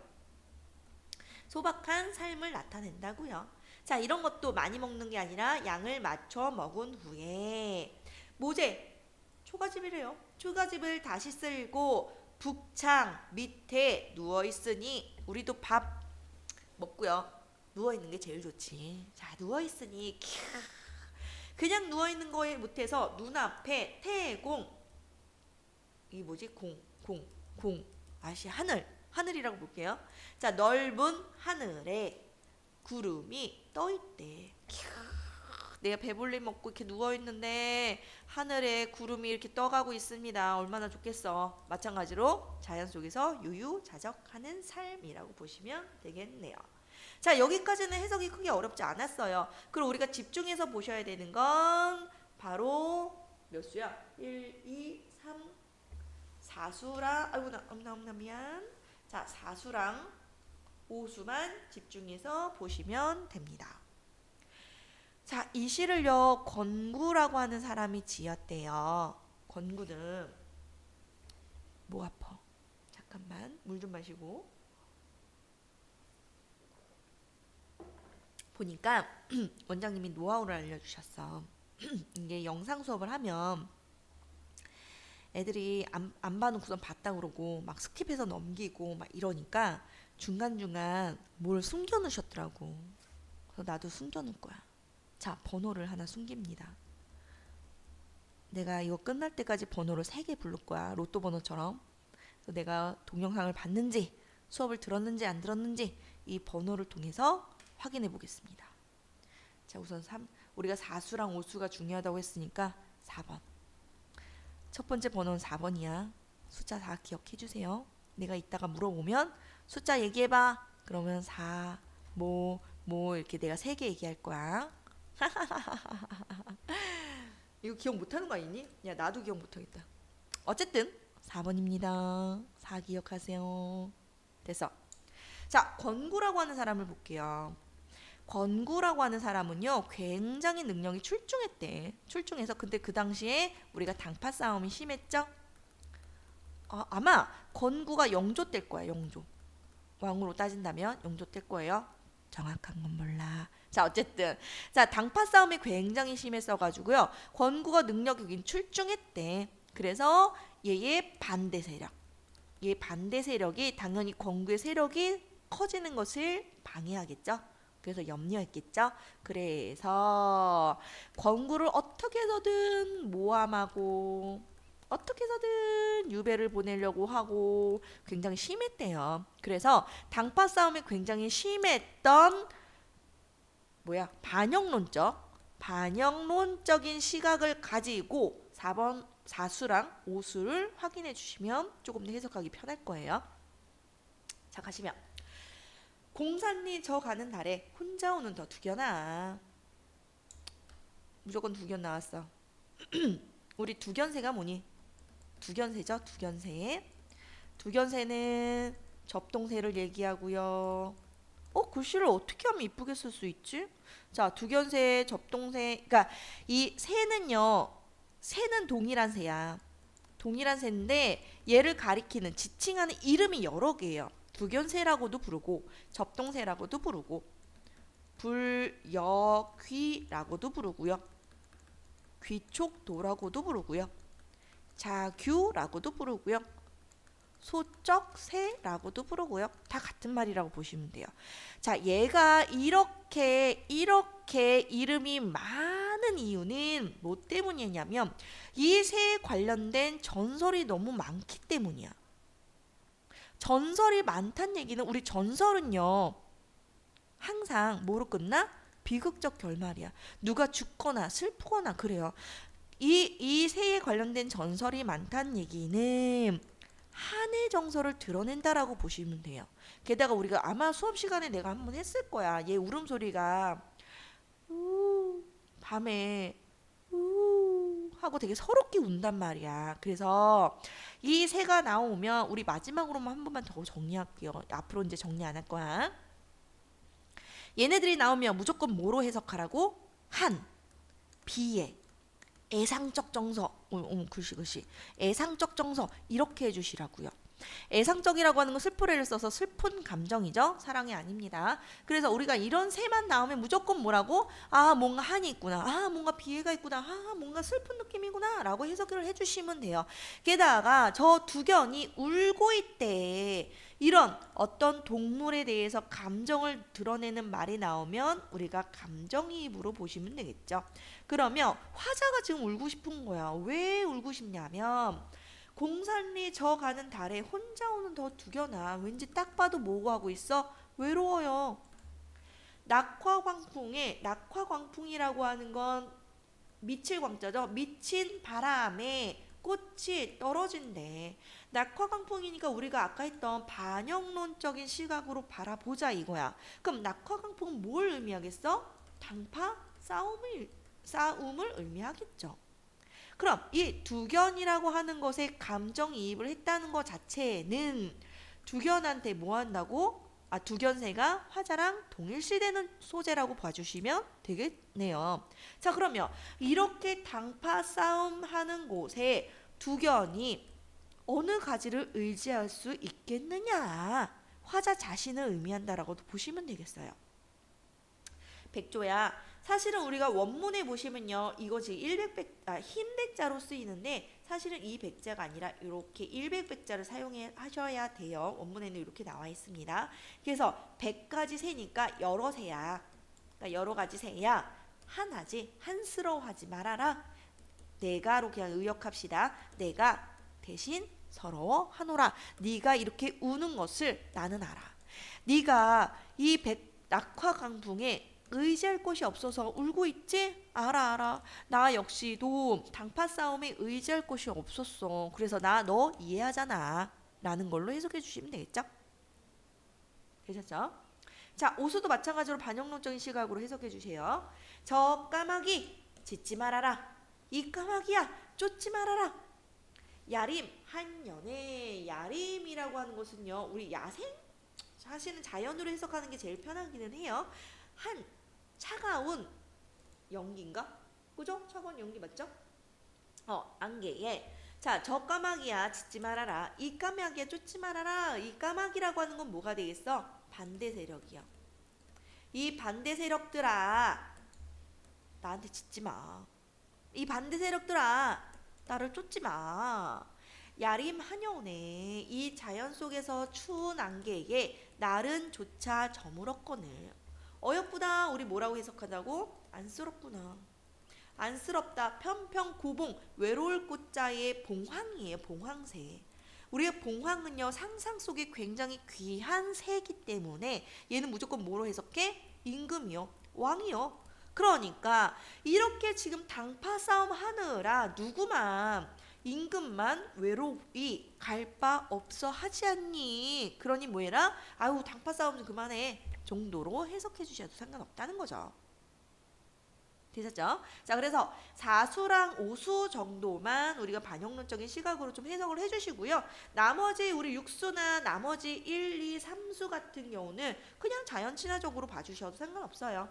소박한 삶을 나타낸다고요. 자, 이런 것도 많이 먹는 게 아니라 양을 맞춰 먹은 후에 모제, 초가집이래요. 초가집을 다시 쓸고 북창 밑에 누워있으니 우리도 밥 먹고요. 누워있는 게 제일 좋지. 자, 누워있으니 그냥 누워있는 거에 못해서 눈앞에 태공, 이게 뭐지? 공 아시 하늘이라고 볼게요. 자, 넓은 하늘에 구름이 떠있대. 내가 배불리 먹고 이렇게 누워있는데 하늘에 구름이 이렇게 떠가고 있습니다. 얼마나 좋겠어. 마찬가지로 자연 속에서 유유자적하는 삶이라고 보시면 되겠네요. 자, 여기까지는 해석이 크게 어렵지 않았어요. 그리고 우리가 집중해서 보셔야 되는 건 바로 몇 수야? 1, 2, 3, 4수랑 아이고 나 미안. 자, 4수랑 5수만 집중해서 보시면 됩니다. 자, 이 시를요 권구라고 하는 사람이 지었대요. 권구는 목 아파. 잠깐만 물 좀 마시고. 보니까 원장님이 노하우를 알려주셨어. 이게 영상 수업을 하면 애들이 안 봐놓고선 봤다 그러고 막 스킵해서 넘기고 막 이러니까 중간중간 뭘 숨겨놓으셨더라고. 그래서 나도 숨겨놓을 거야. 자, 번호를 하나 숨깁니다. 내가 이거 끝날 때까지 번호를 3개 부를 거야. 로또 번호처럼. 그래서 내가 동영상을 봤는지 수업을 들었는지 안 들었는지 이 번호를 통해서 확인해 보겠습니다. 자, 우선 우리가 4수랑 5수가 중요하다고 했으니까 4번. 첫 번째 번호는 4번이야. 숫자 다 기억해 주세요. 내가 이따가 물어보면 숫자 얘기해봐. 그러면 4, 뭐 이렇게 내가 3개 얘기할 거야. 이거 기억 못하는 거 아니니? 야, 나도 기억 못하겠다. 어쨌든 4번입니다. 4 기억하세요. 됐어. 자, 권구라고 하는 사람을 볼게요. 권구라고 하는 사람은요, 굉장히 능력이 출중했대. 출중해서 근데 그 당시에 우리가 당파 싸움이 심했죠? 아마 권구가 영조 뗄 거야. 영조. 왕으로 따진다면 영조 뗄 거예요. 정확한 건 몰라. 자, 어쨌든 자, 당파 싸움이 굉장히 심했어가지고요, 권구가 능력이 출중했대. 그래서 얘의 반대 세력, 얘 반대 세력이 당연히 권구의 세력이 커지는 것을 방해하겠죠. 그래서 염려했겠죠. 그래서 권구를 어떻게 해서든 모함하고 어떻게 해서든 유배를 보내려고 하고 굉장히 심했대요. 그래서 당파 싸움이 굉장히 심했던 반영론적인 시각을 가지고 4번 4수랑 5수를 확인해 주시면 조금 더 해석하기 편할 거예요. 자, 가시면 공산리 저 가는 달에 혼자 오는 더 두견아. 무조건 두견 나왔어. 우리 두견새가 뭐니? 두견새죠. 두견새. 두견새는 접동새를 얘기하고요. 글씨를 어떻게 하면 이쁘게 쓸 수 있지? 자, 두견새, 접동새. 그러니까 이 새는요, 새는 동일한 새야. 동일한 새인데 얘를 가리키는 지칭하는 이름이 여러 개예요. 두견새라고도 부르고 접동새라고도 부르고 불여귀라고도 부르고요. 귀촉도라고도 부르고요. 자규라고도 부르고요. 소쩍새라고도 부르고요. 다 같은 말이라고 보시면 돼요. 자, 얘가 이렇게 이름이 많은 이유는 뭐 때문이냐면 이 새에 관련된 전설이 너무 많기 때문이야. 전설이 많다는 얘기는, 우리 전설은요 항상 뭐로 끝나? 비극적 결말이야. 누가 죽거나 슬프거나 그래요. 이 새에 관련된 전설이 많다는 얘기는 한해 정서를 드러낸다라고 보시면 돼요. 게다가 우리가 아마 수업 시간에 내가 한번 했을 거야. 얘 울음소리가 밤에 하고 되게 서럽게 운단 말이야. 그래서 이 새가 나오면 우리 마지막으로만 한 번만 더 정리할게요. 앞으로 이제 정리 안 할 거야. 얘네들이 나오면 무조건 뭐로 해석하라고? 한, 비애, 애상적 정서. 글씨. 애상적 정서 이렇게 해주시라고요. 애상적이라고 하는 건 슬프레를 써서 슬픈 감정이죠. 사랑이 아닙니다. 그래서 우리가 이런 새만 나오면 무조건 뭐라고? 뭔가 한이 있구나. 뭔가 비애가 있구나. 뭔가 슬픈 느낌이구나 라고 해석을 해주시면 돼요. 게다가 저 두견이 울고 있대. 이런 어떤 동물에 대해서 감정을 드러내는 말이 나오면 우리가 감정이입으로 보시면 되겠죠. 그러면 화자가 지금 울고 싶은 거야. 왜 울고 싶냐면 공산리 저 가는 달에 혼자 오는 더 두견아. 왠지 딱 봐도 뭐고 하고 있어? 외로워요. 낙화광풍이라고 하는 건 미칠 광자죠. 미친 바람에 꽃이 떨어진대. 낙화광풍이니까 우리가 아까 했던 반영론적인 시각으로 바라보자 이거야. 그럼 낙화광풍은 뭘 의미하겠어? 당파 싸움을 의미하겠죠. 그럼 이 두견이라고 하는 것에 감정이입을 했다는 것 자체는 두견한테 뭐 한다고? 두견새가 화자랑 동일시되는 소재라고 봐주시면 되겠네요. 자, 그러면 이렇게 당파 싸움하는 곳에 두견이 어느 가지를 의지할 수 있겠느냐? 화자 자신을 의미한다라고도 보시면 되겠어요. 백조야. 사실은 우리가 원문에 보시면요. 이거 지금 흰 백자로 쓰이는데 사실은 이 백자가 아니라 이렇게 100백자를 사용하셔야 돼요. 원문에는 이렇게 나와 있습니다. 그래서 100가지 세니까 여러 세야. 그러니까 여러 가지 세야. 하나지. 한스러워하지 말아라. 내가로 그냥 의역합시다. 내가 대신 서러워하노라. 네가 이렇게 우는 것을 나는 알아. 네가 이 낙화강풍에 의지할 곳이 없어서 울고 있지? 알아. 나 역시도 당파 싸움에 의지할 곳이 없었어. 그래서 나 너 이해하잖아. 라는 걸로 해석해 주시면 되겠죠? 되셨죠? 자, 오수도 마찬가지로 반영론적인 시각으로 해석해 주세요. 저 까마귀 짖지 말아라. 이 까마귀야 쫓지 말아라. 야림 한연의 야림이라고 하는 것은요. 우리 야생? 사실은 자연으로 해석하는 게 제일 편하기는 해요. 한 차가운 연기인가? 그죠? 차가운 연기 맞죠? 안개에 자, 저 까마귀야 짖지 말아라. 이 까마귀야 쫓지 말아라. 이 까마귀라고 하는 건 뭐가 되겠어? 반대 세력이요. 이 반대 세력들아 나한테 짖지 마. 이 반대 세력들아 나를 쫓지 마. 야림 한여오네. 이 자연 속에서 추운 안개에 날은 조차 저물었거늘. 어여쁘다. 우리 뭐라고 해석하자고? 안쓰럽구나. 안쓰럽다. 편평 고봉 외로울 꽃자의 봉황이에요. 봉황새. 우리의 봉황은요 상상 속에 굉장히 귀한 새이기 때문에 얘는 무조건 뭐로 해석해? 임금이요. 왕이요. 그러니까 이렇게 지금 당파 싸움 하느라 누구만 임금만 외로이 갈 바 없어 하지 않니? 그러니 뭐해라? 아유 당파 싸움 좀 그만해 정도로 해석해 주셔도 상관없다는 거죠. 되셨죠? 자, 그래서 4수랑 5수 정도만 우리가 반영론적인 시각으로 좀 해석을 해주시고요. 나머지 우리 6수나 나머지 1, 2, 3수 같은 경우는 그냥 자연 친화적으로 봐주셔도 상관없어요.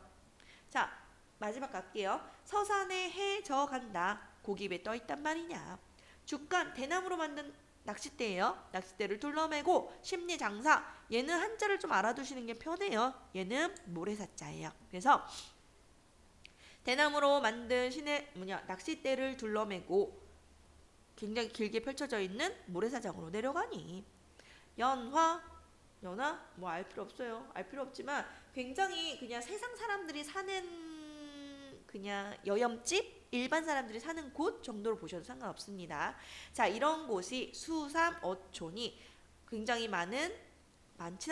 자, 마지막 갈게요. 서산에 해 저 간다. 고기배 떠 있단 말이냐. 죽간 대나무로 만든 낚싯대예요. 낚싯대를 둘러매고 심리장사. 얘는 한자를 좀 알아두시는 게 편해요. 얘는 모래사자예요. 그래서 대나무로 만든 낚싯대를 둘러매고 굉장히 길게 펼쳐져 있는 모래사장으로 내려가니 연화 뭐 알 필요 없어요. 알 필요 없지만 굉장히 그냥 세상 사람들이 사는 그냥 여염집 일반 사람들이 사는 곳 정도로 보셔도 상관없습니다. 자, 이런 곳이 수삼 어촌이 굉장히 많진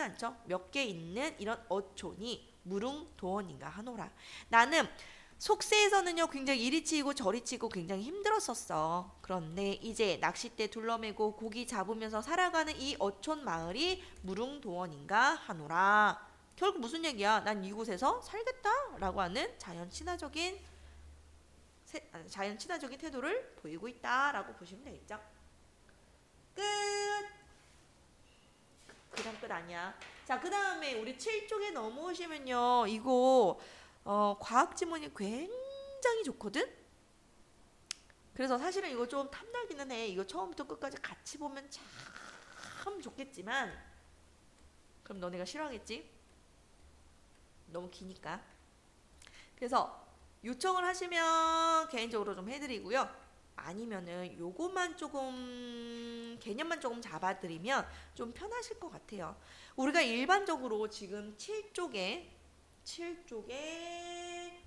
않죠. 몇 개 있는 이런 어촌이 무릉도원인가 하노라. 나는 속세에서는요 굉장히 이리 치고 저리 치고 굉장히 힘들었었어. 그런데 이제 낚싯대 둘러매고 고기 잡으면서 살아가는 이 어촌 마을이 무릉도원인가 하노라. 결국 무슨 얘기야? 난 이곳에서 살겠다라고 하는 자연 친화적인 태도를 보이고 있다라고 보시면 되겠죠. 끝. 그다음 끝 아니야. 자, 그 다음에 우리 7쪽에 넘어오시면요 이거 과학 지문이 굉장히 좋거든? 그래서 사실은 이거 좀 탐나기는 해. 이거 처음부터 끝까지 같이 보면 참 좋겠지만 그럼 너네가 싫어하겠지? 너무 기니까. 그래서 요청을 하시면 개인적으로 좀 해드리고요. 아니면은 요것만 조금 개념만 조금 잡아드리면 좀 편하실 것 같아요. 우리가 일반적으로 지금 7쪽에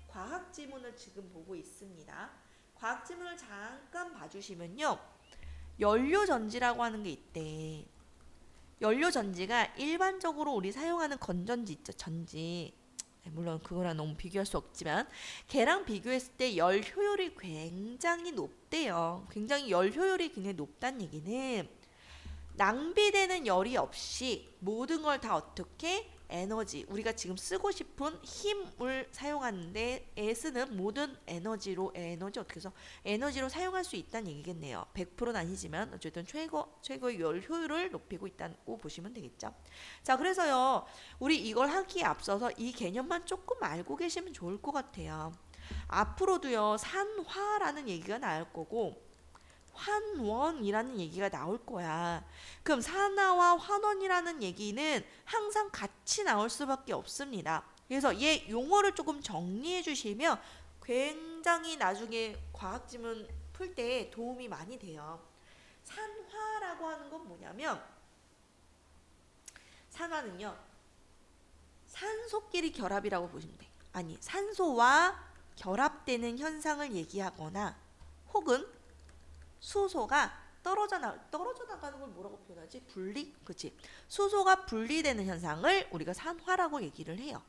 과학 지문을 지금 보고 있습니다. 과학 지문을 잠깐 봐주시면요. 연료전지라고 하는 게 있대. 연료전지가 일반적으로 우리 사용하는 건전지 있죠. 전지. 물론 그거랑 너무 비교할 수 없지만 걔랑 비교했을 때 열 효율이 굉장히 높대요. 굉장히 열 효율이 굉장히 높다는 얘기는 낭비되는 열이 없이 모든 걸 다 어떻게 에너지 우리가 지금 쓰고 싶은 힘을 사용하는데 쓰는 모든 에너지 어떻게 해서 에너지로 사용할 수 있다는 얘기겠네요. 100%는 아니지만 어쨌든 최고의 열 효율을 높이고 있다고 보시면 되겠죠. 자, 그래서요 우리 이걸 하기에 앞서서 이 개념만 조금 알고 계시면 좋을 것 같아요. 앞으로도요 산화라는 얘기가 나올 거고 환원이라는 얘기가 나올 거야. 그럼 산화와 환원이라는 얘기는 항상 같이 나올 수밖에 없습니다. 그래서 얘 용어를 조금 정리해 주시면 굉장히 나중에 과학 지문 풀 때 도움이 많이 돼요. 산화라고 하는 건 뭐냐면 산화는요. 산소끼리 결합이라고 보시면 돼. 아니, 산소와 결합되는 현상을 얘기하거나 혹은 수소가 떨어져 나가는 걸 뭐라고 표현하지? 분리? 그치? 수소가 분리되는 현상을 우리가 산화라고 얘기를 해요.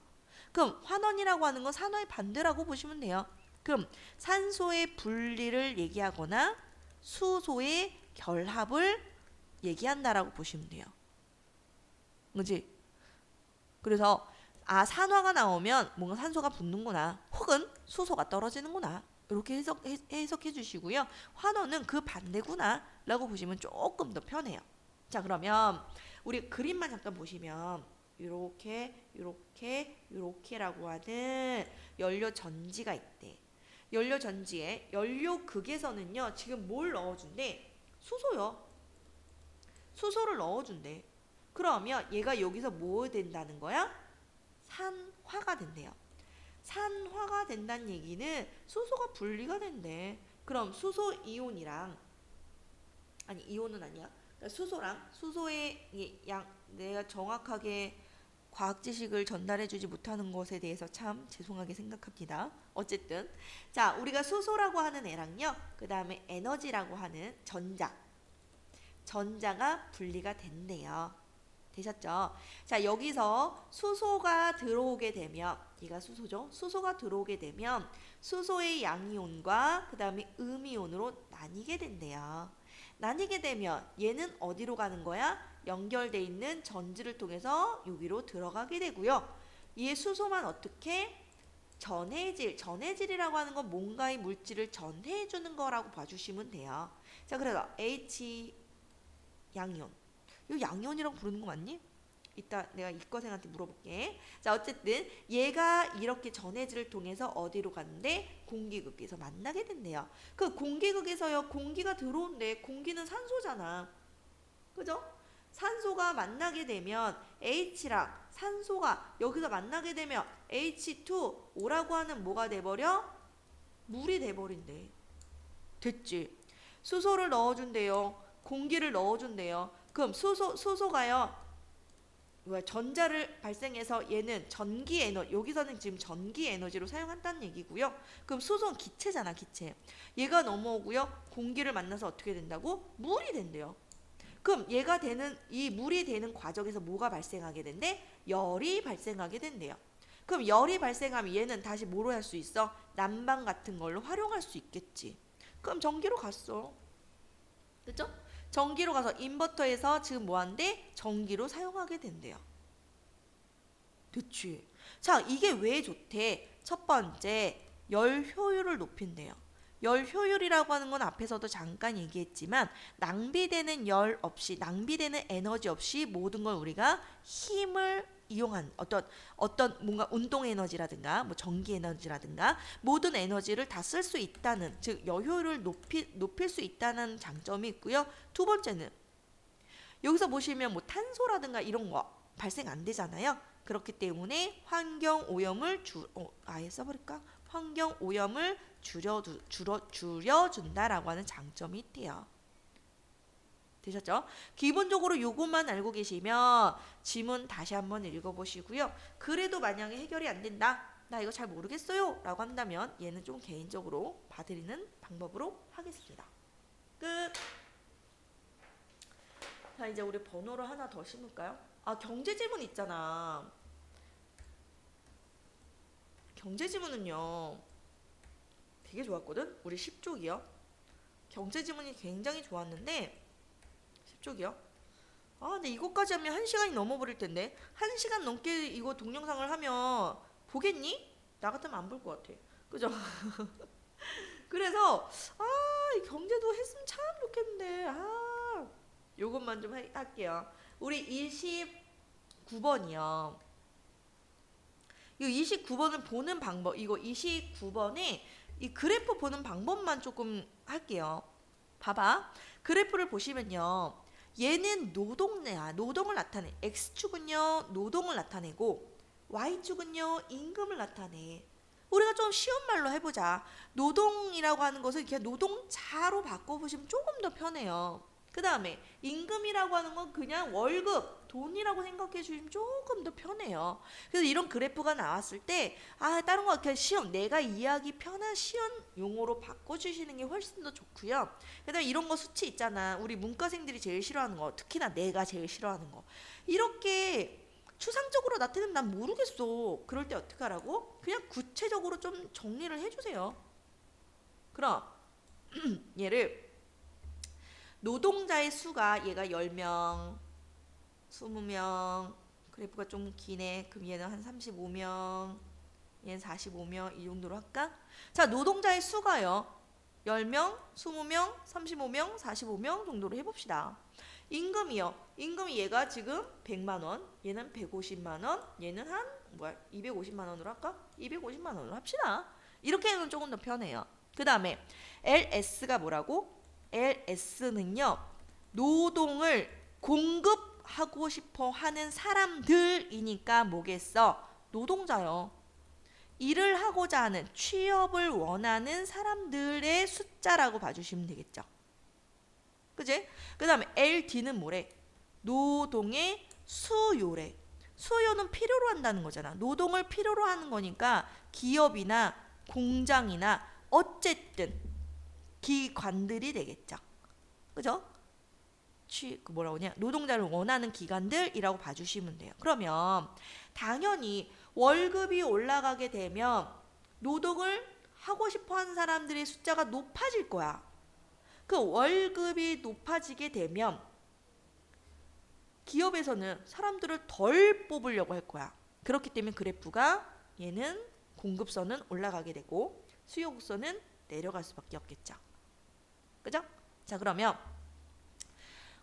그럼 환원이라고 하는 건 산화의 반대라고 보시면 돼요. 그럼 산소의 분리를 얘기하거나 수소의 결합을 얘기한다라고 보시면 돼요. 그치? 그래서 산화가 나오면 뭔가 산소가 붙는구나. 혹은 수소가 떨어지는구나. 이렇게 해석해 주시고요. 환원은 그 반대구나 라고 보시면 조금 더 편해요. 자, 그러면 우리 그림만 잠깐 보시면 요렇게라고 하는 연료 전지가 있대. 연료 전지에 연료극에서는요. 지금 뭘 넣어준대? 수소요. 수소를 넣어준대. 그러면 얘가 여기서 뭐 된다는 거야? 산화가 된대요. 산화가 된다는 얘기는 수소가 분리가 된대. 그럼 수소 이온이랑 아니 이온은 아니야. 그러니까 수소랑 수소의 내가 정확하게 과학 지식을 전달해 주지 못하는 것에 대해서 참 죄송하게 생각합니다. 어쨌든 자, 우리가 수소라고 하는 애랑요. 그다음에 에너지라고 하는 전자가 분리가 된대요. 되셨죠? 자, 여기서 수소가 들어오게 되면 얘가 수소죠? 수소가 들어오게 되면 수소의 양이온과 그 다음에 음이온으로 나뉘게 된대요. 나뉘게 되면 얘는 어디로 가는 거야? 연결돼 있는 전지를 통해서 여기로 들어가게 되고요. 이 수소만 어떻게? 전해질이라고 하는 건 뭔가의 물질을 전해주는 거라고 봐주시면 돼요. 자, 그래서 H 양이온. 이거 양이온이라고 부르는 거 맞니? 이따 내가 이과생한테 물어볼게. 자, 어쨌든 얘가 이렇게 전해질을 통해서 어디로 갔는데 공기극에서 만나게 된대요. 그 공기극에서요. 공기가 들어온대. 공기는 산소잖아. 그죠? 산소가 만나게 되면 H랑 산소가 여기서 만나게 되면 H2O라고 하는 뭐가 돼버려? 물이 돼버린대. 됐지? 수소를 넣어준대요. 공기를 넣어준대요. 그럼 수소가요. 전자를 발생해서 얘는 전기 에너지, 여기서는 지금 전기 에너지로 사용한다는 얘기고요. 그럼 수소는 기체잖아, 기체. 얘가 넘어오고요. 공기를 만나서 어떻게 된다고? 물이 된대요. 그럼 얘가 되는, 이 물이 되는 과정에서 뭐가 발생하게 된대? 열이 발생하게 된대요. 그럼 열이 발생하면 얘는 다시 뭐로 할 수 있어? 난방 같은 걸로 활용할 수 있겠지. 그럼 전기로 갔어. 그죠? 전기로 가서 인버터에서 지금 뭐 한대? 전기로 사용하게 된대요. 됐지? 자, 이게 왜 좋대? 첫 번째, 열 효율을 높인대요. 열 효율이라고 하는 건 앞에서도 잠깐 얘기했지만 낭비되는 에너지 없이 모든 걸 우리가 힘을 이용한 어떤 뭔가 운동 에너지라든가 뭐 전기 에너지라든가 모든 에너지를 다 쓸 수 있다는, 즉 여효율을 높일 수 있다는 장점이 있고요. 두 번째는 여기서 보시면 뭐 탄소라든가 이런 거 발생 안 되잖아요. 그렇기 때문에 환경 오염을 아예 써버릴까? 환경 오염을 줄여준다라고 하는 장점이 있대요. 되셨죠? 기본적으로 요것만 알고 계시면 지문 다시 한번 읽어보시고요. 그래도 만약에 해결이 안 된다. 나 이거 잘 모르겠어요. 라고 한다면 얘는 좀 개인적으로 봐드리는 방법으로 하겠습니다. 끝. 자, 이제 우리 번호를 하나 더 심을까요? 경제 지문 있잖아. 경제 지문은요. 되게 좋았거든? 우리 10쪽이요. 경제 지문이 굉장히 좋았는데 10쪽이요. 근데 이거까지 하면 1시간이 넘어버릴 텐데 1시간 넘게 이거 동영상을 하면 보겠니? 나 같으면 안 볼 것 같아. 그죠? 그래서 이 경제도 했으면 참 좋겠는데 요것만 좀 할게요. 우리 29번이요. 이 29번을 보는 방법, 이거 29번에 이 그래프 보는 방법만 조금 할게요. 봐봐. 그래프를 보시면요. 얘는 노동을 나타내. X축은요. 노동을 나타내고 Y축은요, 임금을 나타내. 우리가 좀 쉬운 말로 해보자. 노동이라고 하는 것을 그냥 노동자로 바꿔보시면 조금 더 편해요. 그 다음에 임금이라고 하는 건 그냥 월급, 돈이라고 생각해 주시면 조금 더 편해요. 그래서 이런 그래프가 나왔을 때 다른 거 그냥 쉬운, 내가 이해하기 편한 쉬운 용어로 바꿔주시는 게 훨씬 더 좋고요. 그 다음에 이런 거 수치 있잖아. 우리 문과생들이 제일 싫어하는 거, 특히나 내가 제일 싫어하는 거. 이렇게 추상적으로 나타내면 난 모르겠어. 그럴 때 어떻게 하라고? 그냥 구체적으로 좀 정리를 해주세요. 그럼 얘를 노동자의 수가 얘가 10명, 20명, 그래프가 좀 기네. 그럼 얘는 한 35명, 얘는 45명 이 정도로 할까? 자, 노동자의 수가요. 10명, 20명, 35명, 45명 정도로 해봅시다. 임금이요. 임금이 얘가 지금 100만 원, 얘는 150만 원, 얘는 한 250만 원으로 할까? 250만 원으로 합시다. 이렇게 하면 조금 더 편해요. 그 다음에 LS가 뭐라고? LS는요. 노동을 공급하고 싶어 하는 사람들이니까 뭐겠어? 노동자요. 일을 하고자 하는, 취업을 원하는 사람들의 숫자라고 봐주시면 되겠죠. 그치? 그 다음에 LD는 뭐래? 노동의 수요래. 수요는 필요로 한다는 거잖아. 노동을 필요로 하는 거니까 기업이나 공장이나 어쨌든 기관들이 되겠죠. 그죠? 뭐라고 하냐? 노동자를 원하는 기관들이라고 봐주시면 돼요. 그러면 당연히 월급이 올라가게 되면 노동을 하고 싶어 하는 사람들의 숫자가 높아질 거야. 그 월급이 높아지게 되면 기업에서는 사람들을 덜 뽑으려고 할 거야. 그렇기 때문에 그래프가 얘는 공급선은 올라가게 되고 수요곡선은 내려갈 수밖에 없겠죠. 그죠? 자, 그러면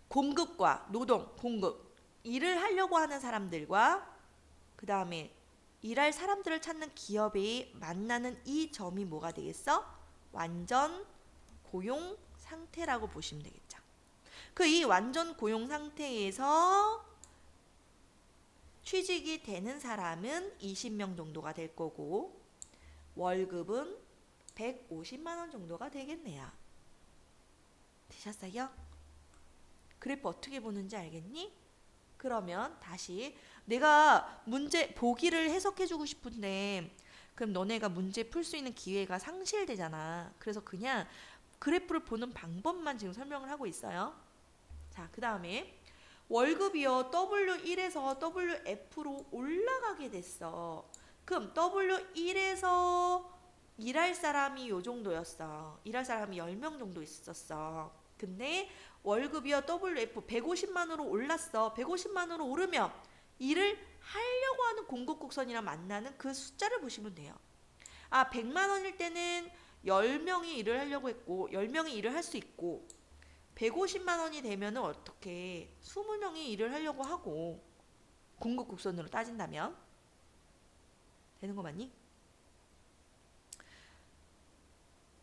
공급과 노동, 공급, 일을 하려고 하는 사람들과 그 다음에 일할 사람들을 찾는 기업이 만나는 이 점이 뭐가 되겠어? 완전 고용 상태라고 보시면 되겠죠. 그 이 완전 고용 상태에서 취직이 되는 사람은 20명 정도가 될 거고 월급은 150만 원 정도가 되겠네요. 되셨어요? 그래프 어떻게 보는지 알겠니? 그러면 다시 내가 문제 보기를 해석해주고 싶은데 그럼 너네가 문제 풀 수 있는 기회가 상실되잖아. 그래서 그냥 그래프를 보는 방법만 지금 설명을 하고 있어요. 자, 그 다음에 월급이요. W1에서 WF로 올라가게 됐어. 그럼 W1에서 일할 사람이 요 정도였어. 일할 사람이 10명 정도 있었어. 근데 월급이요. WF 150만으로 올랐어. 150만으로 오르면 일을 하려고 하는 공급곡선이랑 만나는 그 숫자를 보시면 돼요. 100만 원일 때는 10명이 일을 하려고 했고 10명이 일을 할 수 있고 150만 원이 되면은 어떻게 20명이 일을 하려고 하고 공급곡선으로 따진다면 되는 거 맞니?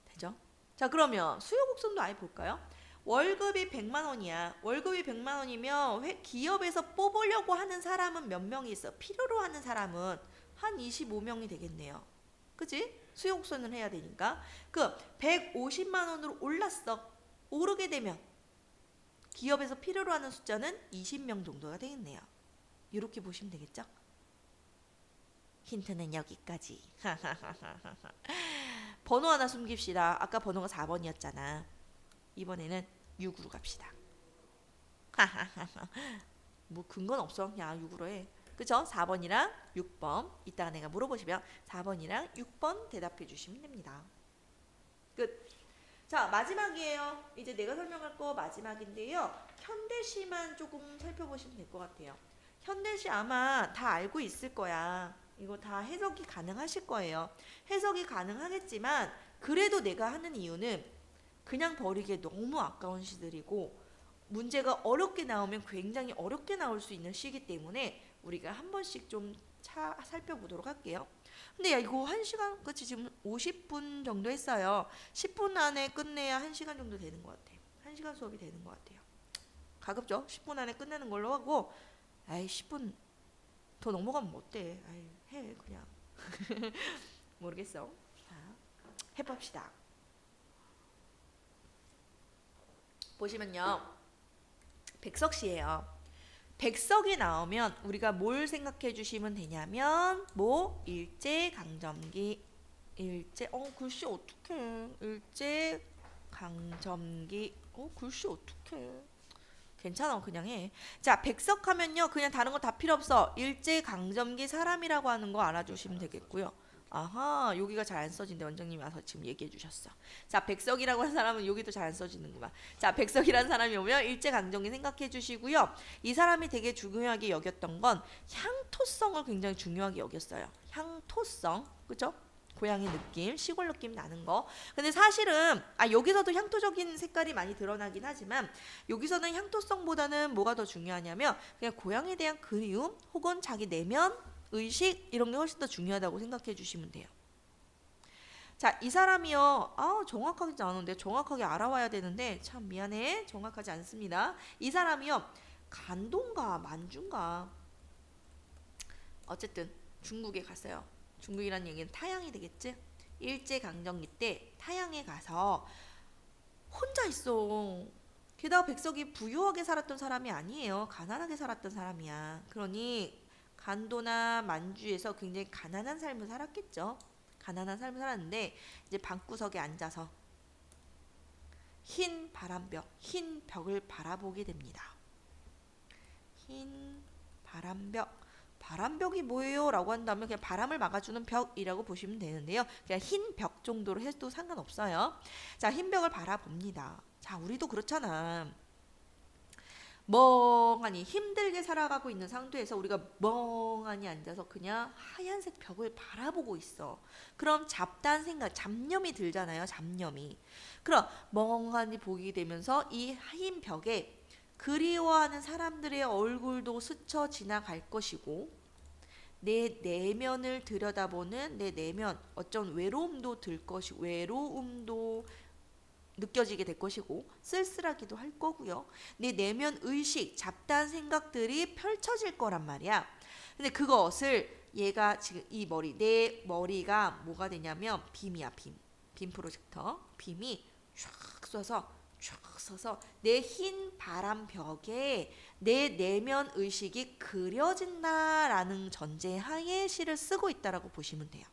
되죠? 자, 그러면 수요곡선도 아예 볼까요? 월급이 100만 원이야. 월급이 100만 원이면 기업에서 뽑으려고 하는 사람은 몇 명이 있어? 필요로 하는 사람은 한 25명이 되겠네요. 그치? 수요곡선을 해야 되니까. 그 150만 원으로 올랐어. 오르게 되면 기업에서 필요로 하는 숫자는 20명 정도가 되겠네요. 이렇게 보시면 되겠죠? 힌트는 여기까지. 번호 하나 숨깁시다. 아까 번호가 4번이었잖아. 이번에는 6으로 갑시다. 뭐 근거는 없어. 그냥 6으로 해. 그쵸? 4번이랑 6번. 이따가 내가 물어보시면 4번이랑 6번 대답해 주시면 됩니다. 끝. 자, 마지막이에요. 이제 내가 설명할 거 마지막인데요. 현대시만 조금 살펴보시면 될 것 같아요. 현대시 아마 다 알고 있을 거야. 이거 다 해석이 가능하실 거예요. 해석이 가능하겠지만 그래도 내가 하는 이유는 그냥 버리기에 너무 아까운 시들이고 문제가 어렵게 나오면 굉장히 어렵게 나올 수 있는 시기 때문에 우리가 한 번씩 좀 살펴보도록 할게요. 근데 야, 이거 1시간, 그치? 지금 50분 정도 했어요. 10분 안에 끝내야 1시간 정도 되는 것 같아요. 1시간 수업이 되는 것 같아요. 가급적 10분 안에 끝내는 걸로 하고, 10분 더 넘어가면 어때? 아유, 해 그냥. 모르겠어. 자, 해봅시다. 보시면요, 백석시예요. 백석이 나오면 우리가 뭘 생각해 주시면 되냐면 뭐 일제강점기, 글씨 어떡해, 일제강점기, 글씨 어떡해. 괜찮아, 그냥 해. 자, 백석하면요, 그냥 다른 거 다 필요 없어. 일제강점기 사람이라고 하는 거 알아주시면 되겠고요. 아하, 여기가 잘 안 써진대. 원장님이 와서 지금 얘기해 주셨어. 자, 백석이라고 하는 사람은 여기도 잘 안 써지는구만. 자, 백석이라는 사람이 오면 일제강점기 생각해 주시고요. 이 사람이 되게 중요하게 여겼던 건 향토성을 굉장히 중요하게 여겼어요. 향토성, 그죠? 고향의 느낌, 시골 느낌 나는 거. 근데 사실은 여기서도 향토적인 색깔이 많이 드러나긴 하지만 여기서는 향토성보다는 뭐가 더 중요하냐면 그냥 고향에 대한 그리움 혹은 자기 내면 의식 이런 게 훨씬 더 중요하다고 생각해 주시면 돼요. 자, 이 사람이요. 정확하지 않은데 정확하게 알아와야 되는데 참 미안해. 정확하지 않습니다. 이 사람이요. 간동가 만주인가 어쨌든 중국에 갔어요. 중국이라는 얘기는 타양이 되겠지? 일제강점기 때 타양에 가서 혼자 있어. 게다가 백석이 부유하게 살았던 사람이 아니에요. 가난하게 살았던 사람이야. 그러니 간도나 만주에서 굉장히 가난한 삶을 살았겠죠. 가난한 삶을 살았는데 이제 방구석에 앉아서 흰 벽을 바라보게 됩니다. 흰 바람벽이 뭐예요? 라고 한다면 그냥 바람을 막아주는 벽이라고 보시면 되는데요. 그냥 흰 벽 정도로 해도 상관없어요. 자, 흰 벽을 바라봅니다. 자, 우리도 그렇잖아. 멍하니 힘들게 살아가고 있는 상태에서 우리가 멍하니 앉아서 그냥 하얀색 벽을 바라보고 있어. 그럼 잡념이 들잖아요. 잡념이. 그럼 멍하니 보게 되면서 이 흰 벽에 그리워하는 사람들의 얼굴도 스쳐 지나갈 것이고 내 내면을 들여다보는 내 내면 어떤 외로움도 느껴지게 될 것이고 쓸쓸하기도 할 거고요. 내 내면 의식, 잡다한 생각들이 펼쳐질 거란 말이야. 근데 그것을 얘가 지금 내 머리가 뭐가 되냐면 빔이야, 빔. 빔 프로젝터. 빔이 쫙 쏘서 내 흰 바람 벽에 내 내면 의식이 그려진다라는 전제하에 시를 쓰고 있다라고 보시면 돼요.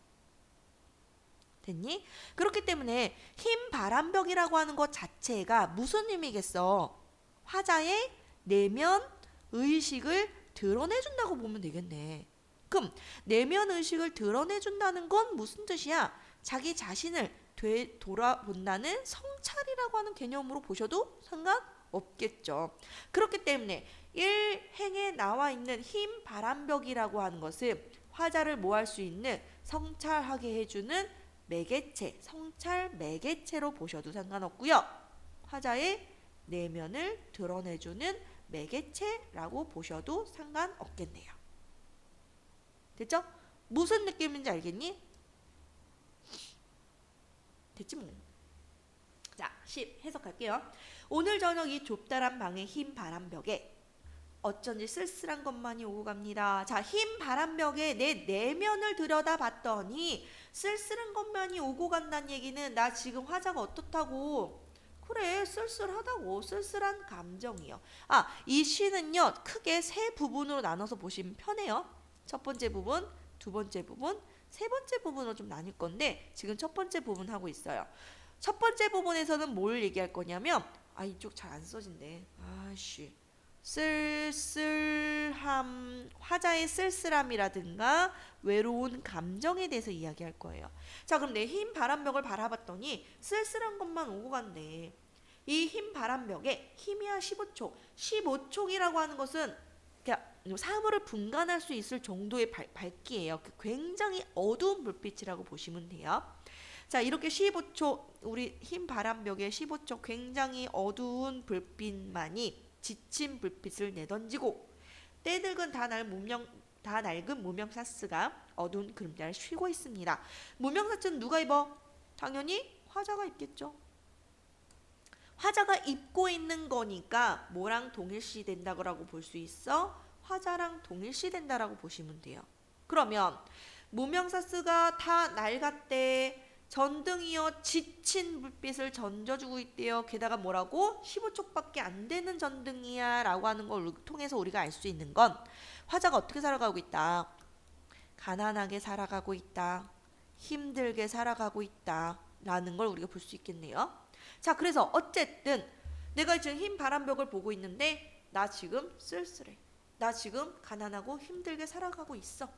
됐니? 그렇기 때문에 흰 바람벽이라고 하는 것 자체가 무슨 의미겠어? 화자의 내면 의식을 드러내준다고 보면 되겠네. 그럼 내면 의식을 드러내준다는 건 무슨 뜻이야? 자기 자신을 돌아본다는 성찰이라고 하는 개념으로 보셔도 상관없겠죠. 그렇기 때문에 1행에 나와 있는 흰 바람벽이라고 하는 것은 화자를 뭐 할 수 있는 성찰하게 해주는 매개체, 성찰 매개체로 보셔도 상관없고요. 화자의 내면을 드러내주는 매개체라고 보셔도 상관없겠네요. 됐죠? 무슨 느낌인지 알겠니? 됐지 뭐. 자, 10 해석할게요. 오늘 저녁 이 좁다란 방의 흰 바람벽에 어쩐지 쓸쓸한 것만이 오고 갑니다. 자, 흰 바람벽에 내 내면을 들여다봤더니 쓸쓸한 것만이 오고 간다는 얘기는 나 지금 화자가 어떻다고? 그래, 쓸쓸하다고. 쓸쓸한 감정이요. 이 시는요, 크게 세 부분으로 나눠서 보시면 편해요. 첫 번째 부분, 두 번째 부분, 세 번째 부분으로 좀 나뉠 건데 지금 첫 번째 부분 하고 있어요. 첫 번째 부분에서는 뭘 얘기할 거냐면 이쪽 잘 안 써진대. 쓸쓸함, 화자의 쓸쓸함이라든가 외로운 감정에 대해서 이야기할 거예요. 자, 그럼 내 흰 바람벽을 바라봤더니 쓸쓸한 것만 오고 간대. 이 흰 바람벽에 힘이야 15촉. 15촉이라고 하는 것은 사물을 분간할 수 있을 정도의 밝기예요. 굉장히 어두운 불빛이라고 보시면 돼요. 자, 이렇게 15촉, 우리 흰 바람벽에 15촉 굉장히 어두운 불빛만이 지친 불빛을 내던지고 때늙은 다 낡은 무명사스가 어두운 그림자를 쉬고 있습니다. 무명사스는 누가 입어? 당연히 화자가 입겠죠. 화자가 입고 있는 거니까 뭐랑 동일시 된다고 볼 수 있어? 화자랑 동일시된다라고 보시면 돼요. 그러면 무명사스가 다 낡았대. 전등이여 지친 불빛을 던져주고 있대요. 게다가 뭐라고? 15촉밖에 안 되는 전등이야 라고 하는 걸 통해서 우리가 알 수 있는 건 화자가 어떻게 살아가고 있다. 가난하게 살아가고 있다. 힘들게 살아가고 있다 라는 걸 우리가 볼 수 있겠네요. 자, 그래서 어쨌든 내가 지금 흰 바람벽을 보고 있는데 나 지금 쓸쓸해. 나 지금 가난하고 힘들게 살아가고 있어.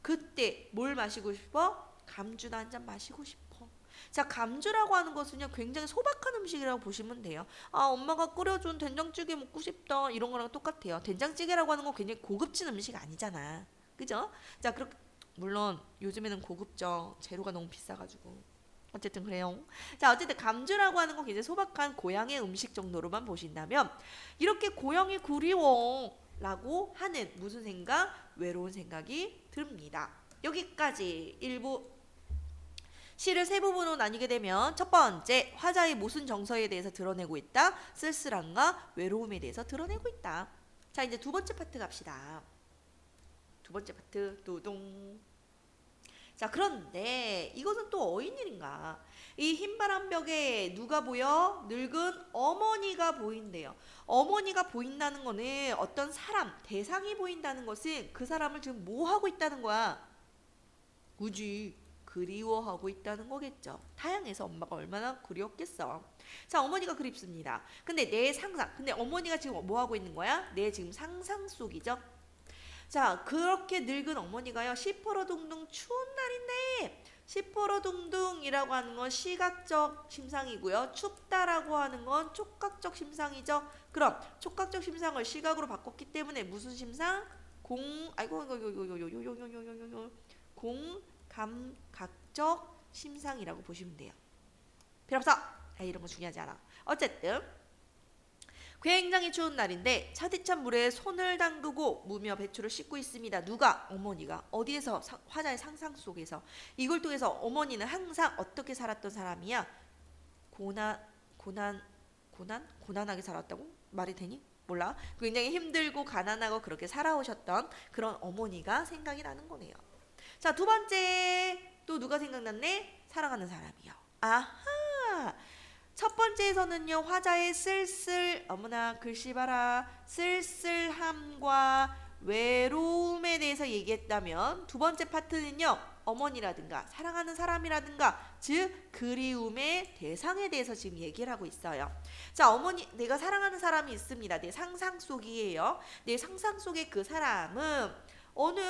그때 뭘 마시고 싶어? 감주나 한 잔 마시고 싶어. 자, 감주라고 하는 것은요 굉장히 소박한 음식이라고 보시면 돼요. 아, 엄마가 끓여준 된장찌개 먹고 싶다 이런 거랑 똑같아요. 된장찌개라고 하는 건 굉장히 고급진 음식 아니잖아. 그죠? 자, 그렇게 물론 요즘에는 고급죠. 재료가 너무 비싸가지고. 어쨌든 그래요. 자, 어쨌든 감주라고 하는 건 굉장히 소박한 고향의 음식 정도로만 보신다면 이렇게 고향이 그리워 라고 하는 무슨 생각? 외로운 생각이 듭니다. 여기까지 일부 시를 세 부분으로 나뉘게 되면 첫 번째, 화자의 모순 정서에 대해서 드러내고 있다. 쓸쓸함과 외로움에 대해서 드러내고 있다. 자, 이제 두 번째 파트 갑시다. 두 번째 파트 두둥. 자, 그런데 이것은 또 어인일인가? 이 흰바람벽에 누가 보여? 늙은 어머니가 보인대요. 어머니가 보인다는 거는 어떤 사람, 대상이 보인다는 것은 그 사람을 지금 뭐 하고 있다는 거야? 굳이 그리워하고 있다는 거겠죠. 타향에서 엄마가 얼마나 그리웠겠어. 자, 어머니가 그립습니다. 근데 내 상상, 근데 어머니가 지금 뭐 하고 있는 거야? 내 지금 상상 속이죠. 자, 그렇게 늙은 어머니가요 시퍼러둥둥 추운 날인데 시퍼러둥둥이라고 하는 건 시각적 심상이고요. 춥다라고 하는 건 촉각적 심상이죠. 그럼 촉각적 심상을 시각으로 바꿨기 때문에 무슨 심상? 공감각적 심상이라고 보시면 돼요. 필요 없어. 이런 거 중요하지 않아. 어쨌든 굉장히 추운 날인데 차디찬 물에 손을 담그고 무며 배추를 씻고 있습니다. 누가? 어머니가. 어디에서? 화자의 상상 속에서. 이걸 통해서 어머니는 항상 어떻게 살았던 사람이야? 고난하게 살았다고? 말이 되니? 몰라. 굉장히 힘들고 가난하고 그렇게 살아오셨던 그런 어머니가 생각이 나는 거네요. 자, 두 번째 또 누가 생각났네? 사랑하는 사람이요. 아하. 첫 번째에서는요 화자의 어머나 글씨 봐라 쓸쓸함과 외로움에 대해서 얘기했다면 두 번째 파트는요 어머니라든가 사랑하는 사람이라든가 즉 그리움의 대상에 대해서 지금 얘기를 하고 있어요. 자, 어머니, 내가 사랑하는 사람이 있습니다. 내 상상 속이에요. 내 상상 속의 그 사람은 어느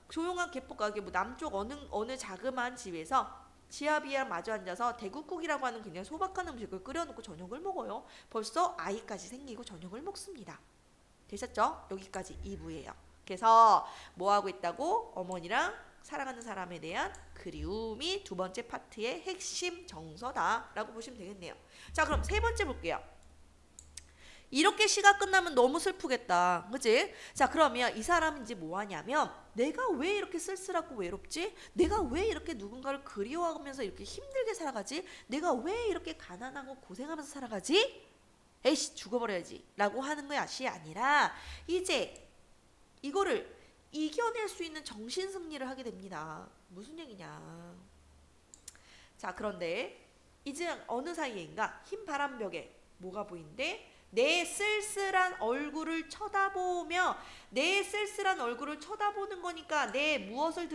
조용한 개포가게 뭐 남쪽 어느 자그마한 집에서 지아비랑 마주 앉아서 대국국이라고 하는 굉장히 소박한 음식을 끓여놓고 저녁을 먹어요. 벌써 아이까지 생기고 저녁을 먹습니다. 되셨죠? 여기까지 2부예요. 그래서 뭐 하고 있다고? 어머니랑 사랑하는 사람에 대한 그리움이 두 번째 파트의 핵심 정서다라고 보시면 되겠네요. 자, 그럼 세 번째 볼게요. 이렇게 시가 끝나면 너무 슬프겠다. 그치? 자, 그러면 이 사람은 이제 뭐 하냐면 내가 왜 이렇게 쓸쓸하고 외롭지? 내가 왜 이렇게 누군가를 그리워하면서 이렇게 힘들게 살아가지? 내가 왜 이렇게 가난하고 고생하면서 살아가지? 에이씨, 죽어버려야지 라고 하는 것이 아니라 이제 이거를 이겨낼 수 있는 정신승리를 하게 됩니다. 무슨 얘기냐? 자, 그런데 이제 어느 사이인가 흰 바람벽에 뭐가 보이는데 내 쓸쓸한 얼굴을 쳐다보며 내 쓸쓸한 얼굴을 쳐다보는 거니까 내 무엇을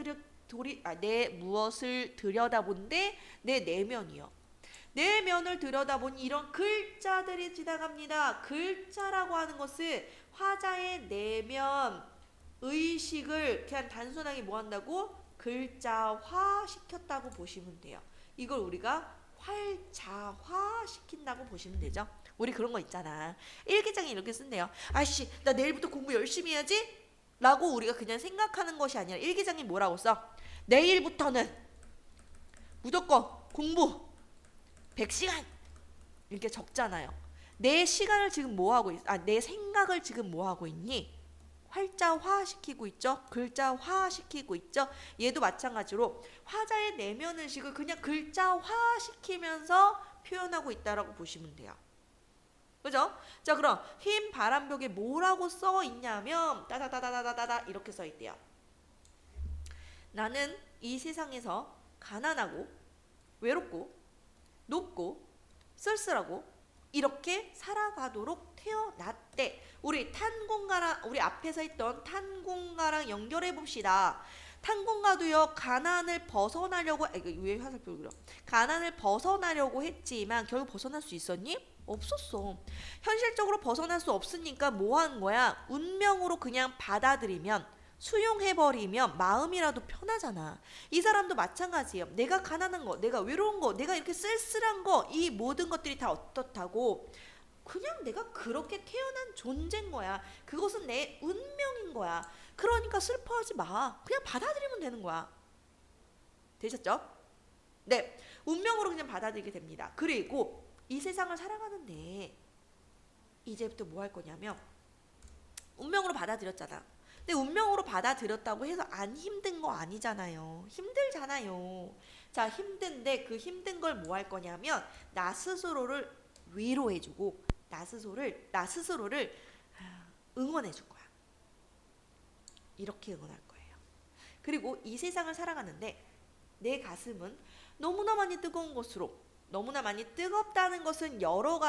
들여다본데 내 내면이요. 내면을 들여다보니 이런 글자들이 지나갑니다. 글자라고 하는 것은 화자의 내면 의식을 그냥 단순하게 뭐 한다고? 글자화 시켰다고 보시면 돼요. 이걸 우리가 활자화 시킨다고 보시면 되죠. 우리 그런 거 있잖아. 일기장에 이렇게 쓴대요. 아이씨, 나 내일부터 공부 열심히 해야지 라고 우리가 그냥 생각하는 것이 아니라 일기장에 뭐라고 써? 내일부터는 무조건 공부 100시간 이렇게 적잖아요. 내 시간을 지금 뭐하고 내 생각을 지금 뭐하고 있니? 활자화시키고 있죠. 글자화시키고 있죠. 얘도 마찬가지로 화자의 내면의식을 그냥 글자화시키면서 표현하고 있다라고 보시면 돼요. 그죠? 자, 그럼 흰 바람벽에 뭐라고 써 있냐면 따다다다다다다 이렇게 써 있대요. 나는 이 세상에서 가난하고 외롭고 높고 쓸쓸하고 이렇게 살아가도록 태어났대. 우리 앞에서 했던 탄공가랑 연결해 봅시다. 탄공가도요 가난을 벗어나려고 이거 왜 화살표 그려? 가난을 벗어나려고 했지만 결국 벗어날 수 있었니? 없었어. 현실적으로 벗어날 수 없으니까 뭐 하는 거야? 운명으로 그냥 받아들이면 수용해버리면 마음이라도 편하잖아. 이 사람도 마찬가지예요. 내가 가난한 거, 내가 외로운 거, 내가 이렇게 쓸쓸한 거, 이 모든 것들이 다 어떻다고 그냥 내가 그렇게 태어난 존재인 거야. 그것은 내 운명인 거야. 그러니까 슬퍼하지 마. 그냥 받아들이면 되는 거야. 되셨죠? 네. 운명으로 그냥 받아들이게 됩니다. 그리고 이 세상을 살아가는데 이제부터 뭐 할 거냐면 운명으로 받아들였잖아. 근데 운명으로 받아들였다고 해서 안 힘든 거 아니잖아요. 힘들잖아요. 자, 힘든데 그 힘든 걸 뭐 할 거냐면 나 스스로를 위로해주고 나 스스로를 응원해 줄 거야. 이렇게 응원할 거예요. 그리고 이 세상을 살아가는데 내 가슴은 너무나 많이 뜨거운 것으로 너무나 많이 뜨겁다는 것은 여러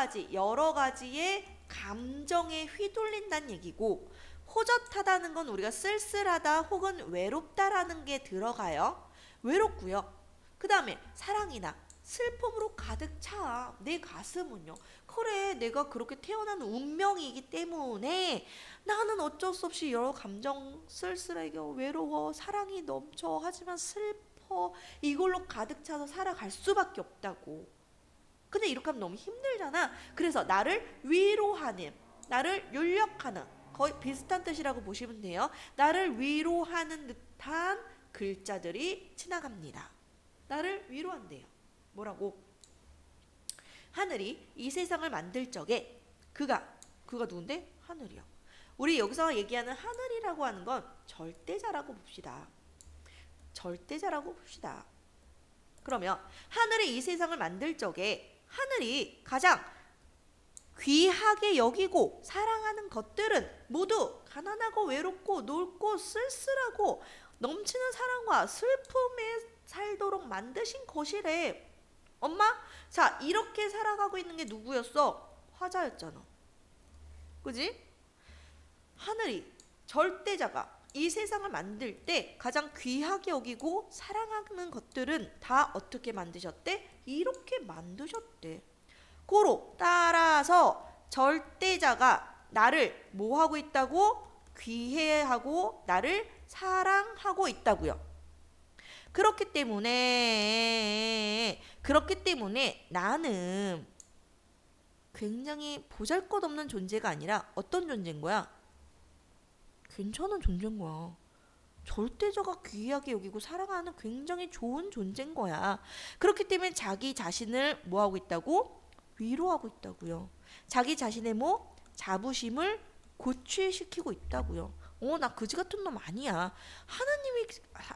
가지의 감정에 휘둘린다는 얘기고 호젓하다는 건 우리가 쓸쓸하다 혹은 외롭다라는 게 들어가요. 외롭고요. 그 다음에 사랑이나 슬픔으로 가득 차. 내 가슴은요. 그래, 내가 그렇게 태어난 운명이기 때문에 나는 어쩔 수 없이 여러 감정 쓸쓸하게 외로워 사랑이 넘쳐 하지만 슬퍼 이걸로 가득 차서 살아갈 수밖에 없다고. 근데 이렇게 하면 너무 힘들잖아. 그래서 나를 위로하는 나를 윤력하는 거의 비슷한 뜻이라고 보시면 돼요. 나를 위로하는 듯한 글자들이 지나갑니다. 나를 위로한대요. 뭐라고? 하늘이 이 세상을 만들 적에 그가 누군데? 하늘이요. 우리 여기서 얘기하는 하늘이라고 하는 건 절대자라고 봅시다. 절대자라고 봅시다. 그러면 하늘이 이 세상을 만들 적에 하늘이 가장 귀하게 여기고 사랑하는 것들은 모두 가난하고 외롭고 넓고 쓸쓸하고 넘치는 사랑과 슬픔에 살도록 만드신 것이래. 엄마? 자, 이렇게 살아가고 있는 게 누구였어? 화자였잖아. 그지? 하늘이 절대자가 이 세상을 만들 때 가장 귀하게 여기고 사랑하는 것들은 다 어떻게 만드셨대? 이렇게 만드셨대. 고로 따라서 절대자가 나를 뭐 하고 있다고? 귀해하고 나를 사랑하고 있다고요. 그렇기 때문에 나는 굉장히 보잘것없는 존재가 아니라 어떤 존재인 거야? 괜찮은 존재인 거야. 절대자가 귀하게 여기고 사랑하는 굉장히 좋은 존재인 거야. 그렇기 때문에 자기 자신을 뭐 하고 있다고? 위로하고 있다고요. 자기 자신의 뭐? 자부심을 고취시키고 있다고요. 나 그지 같은 놈 아니야.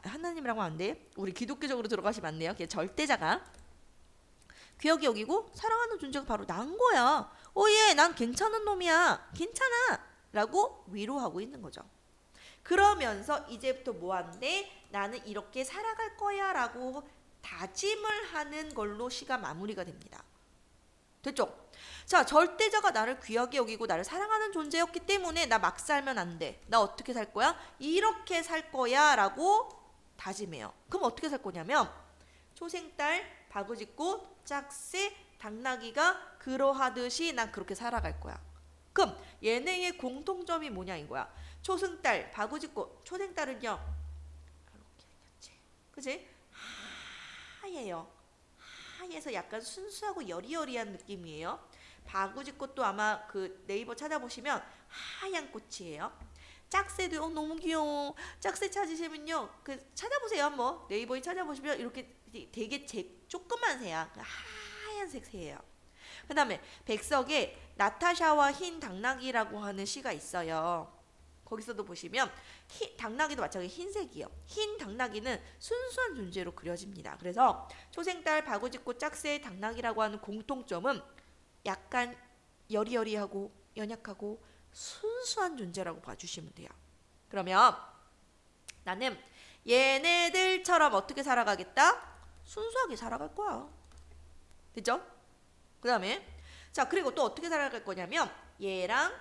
하나님이라고 안 돼. 우리 기독교적으로 들어가시면 안 돼요. 절대자가 귀하게 여기고 사랑하는 존재가 바로 난 거야. 얘 난 괜찮은 놈이야. 괜찮아. 라고 위로하고 있는 거죠. 그러면서 이제부터 뭐 한대? 나는 이렇게 살아갈 거야 라고 다짐을 하는 걸로 시가 마무리가 됩니다. 됐죠? 자, 절대자가 나를 귀하게 여기고 나를 사랑하는 존재였기 때문에 나 막 살면 안 돼. 나 어떻게 살 거야? 이렇게 살 거야 라고 다짐해요. 그럼 어떻게 살 거냐면 초생딸, 바구짓꽃, 짝새, 당나귀가 그러하듯이 난 그렇게 살아갈 거야. 그럼 얘네의 공통점이 뭐냐 이거야. 초승달, 바구짓꽃, 초생딸은요 이렇게 생겼지. 그치? 하얘요. 하얘서 약간 순수하고 여리여리한 느낌이에요. 바구짓꽃도 아마 그 네이버 찾아보시면 하얀 꽃이에요. 짝새도 너무 귀여워. 짝새 찾으시면요 그 찾아보세요. 한번 네이버에 찾아보시면 이렇게 되게 조그만 새야. 하얀색 새예요. 그 다음에 백석에 나타샤와 흰 당나귀라고 하는 시가 있어요. 거기서도 보시면 당나귀도 마찬가지 흰색이요. 흰 당나귀는 순수한 존재로 그려집니다. 그래서 초생딸, 바구짓꽃, 짝새, 당나귀라고 하는 공통점은 약간 여리여리하고 연약하고 순수한 존재라고 봐주시면 돼요. 그러면 나는 얘네들처럼 어떻게 살아가겠다? 순수하게 살아갈 거야. 됐죠? 그 다음에 자 그리고 또 어떻게 살아갈 거냐면 얘랑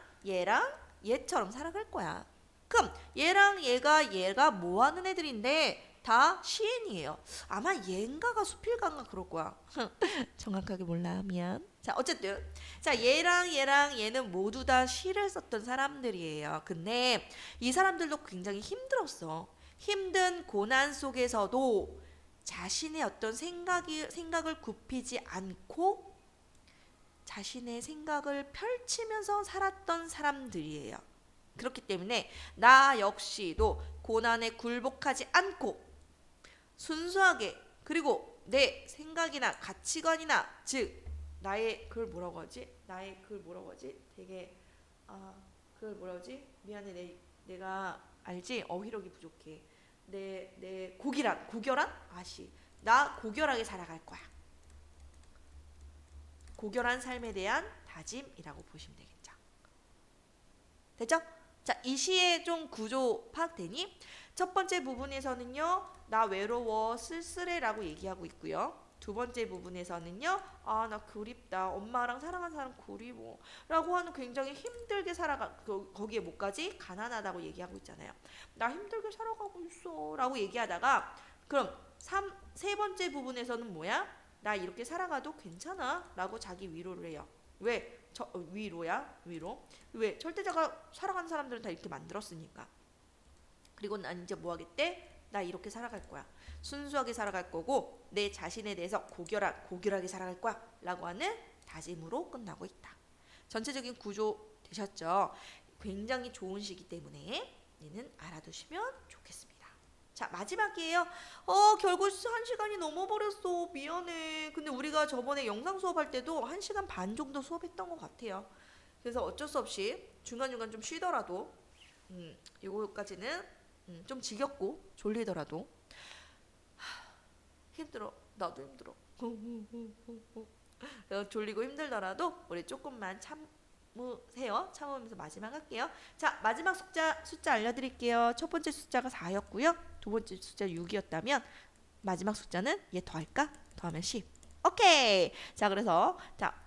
얘처럼 살아갈 거야. 그럼 얘랑 얘가 뭐 하는 애들인데 다 시엔이에요. 아마 얘인가가 수필가인가 그럴 거야. 정확하게 몰라. 미안. 자 어쨌든 자 얘랑 얘는 모두 다 시를 썼던 사람들이에요. 근데 이 사람들도 굉장히 힘들었어. 힘든 고난 속에서도 자신의 어떤 생각을 굽히지 않고 자신의 생각을 펼치면서 살았던 사람들이에요. 그렇기 때문에 나 역시도 고난에 굴복하지 않고 순수하게 그리고 내 생각이나 가치관이나 즉 나의 그걸 뭐라고 하지? 되게 그걸 뭐라고 하지? 미안해 내가 알지? 어휘력이 부족해. 내 고결한? 나 고결하게 살아갈 거야. 고결한 삶에 대한 다짐이라고 보시면 되겠죠. 됐죠? 자, 이 시의 좀 구조 파악되니? 첫 번째 부분에서는요. 나 외로워 쓸쓸해라고 얘기하고 있고요. 두 번째 부분에서는요. 나 그립다. 엄마랑 사랑하는 사람 그리워. 라고 하는 굉장히 힘들게 거기에 뭐까지? 가난하다고 얘기하고 있잖아요. 나 힘들게 살아가고 있어. 라고 얘기하다가 그럼 세 번째 부분에서는 뭐야? 나 이렇게 살아가도 괜찮아. 라고 자기 위로를 해요. 왜? 위로. 왜? 절대자가 살아가는 사람들은 다 이렇게 만들었으니까. 그리고 난 이제 뭐 하겠대? 나 이렇게 살아갈 거야. 순수하게 살아갈 거고 내 자신에 대해서 고결하게 살아갈 거야. 라고 하는 다짐으로 끝나고 있다. 전체적인 구조 되셨죠? 굉장히 좋은 시기 때문에 얘는 알아두시면 좋겠습니다. 자 마지막이에요. 결국 1시간이 넘어버렸어. 미안해. 근데 우리가 저번에 영상 수업할 때도 1시간 반 정도 수업했던 것 같아요. 그래서 어쩔 수 없이 중간중간 좀 쉬더라도 요거까지는 좀 지겹고 졸리더라도 힘들어. 나도 힘들어. 졸리고 힘들더라도 우리 조금만 참으세요. 참으면서 마지막 할게요. 자 마지막 숫자 알려드릴게요. 첫 번째 숫자가 4였고요. 두 번째 숫자 6이었다면 마지막 숫자는 얘 더할까? 더하면 10. 오케이. 자 그래서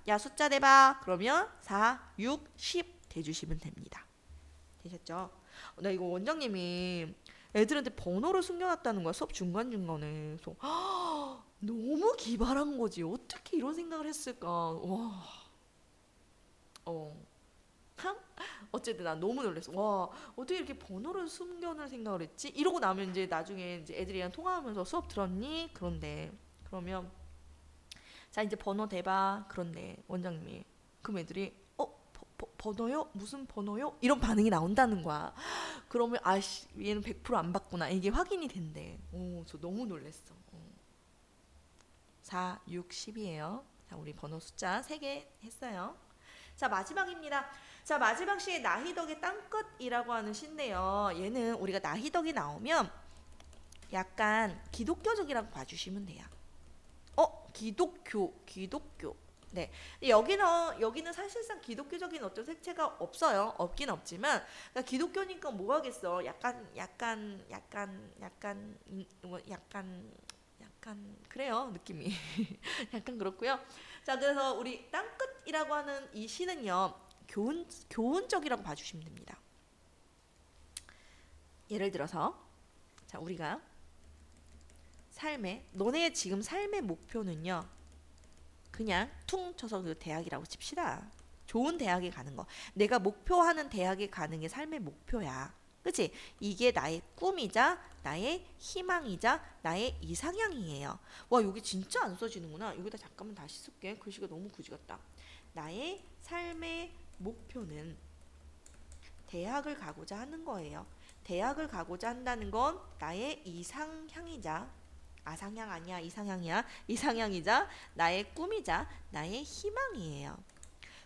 야 숫자 대봐. 그러면 4, 6, 10 대주시면 됩니다. 되셨죠? 나 이거 원장님이 애들한테 번호를 숨겨놨다는 거야. 수업 중간중간에. 그래서 너무 기발한 거지. 어떻게 이런 생각을 했을까. 와. 어쨌든 난 너무 놀랐어. 와 어떻게 이렇게 번호를 숨겨놓을 생각을 했지? 이러고 나면 이제 나중에 이제 애들이랑 통화하면서 수업 들었니? 그러면 자 이제 번호 대봐. 그런데 원장님이 그럼 애들이 번호요? 무슨 번호요? 이런 반응이 나온다는 거야. 그러면 얘는 100% 안 받구나. 이게 확인이 된대. 저 너무 놀랐어. 4, 6, 10이에요. 자 우리 번호 숫자 3개 했어요. 자 마지막입니다. 자 마지막 시에 나희덕의 땅끝이라고 하는 시인데요. 얘는 우리가 나희덕이 나오면 약간 기독교적이라고 봐주시면 돼요. 기독교. 네. 여기는 사실상 기독교적인 어떤 색채가 없어요. 없긴 없지만 그러니까 기독교니까 뭐 하겠어. 약간 그래요. 느낌이. 약간 그렇고요. 자, 그래서 우리 땅끝이라고 하는 이 시는요. 교훈적이라고 봐주시면 됩니다. 예를 들어서 자, 우리가 너네 지금 삶의 목표는요. 그냥 퉁 쳐서 그 대학이라고 칩시다. 좋은 대학에 가는 거. 내가 목표하는 대학에 가는 게 삶의 목표야. 그치? 이게 나의 꿈이자 나의 희망이자 나의 이상향이에요. 와 여기 진짜 안 써지는구나. 여기다 잠깐만 다시 쓸게. 글씨가 너무 그지 같다. 나의 삶의 목표는 대학을 가고자 하는 거예요. 대학을 가고자 한다는 건 나의 이상향이자 아상향 아니야 이상향이야. 이상향이자 나의 꿈이자 나의 희망이에요.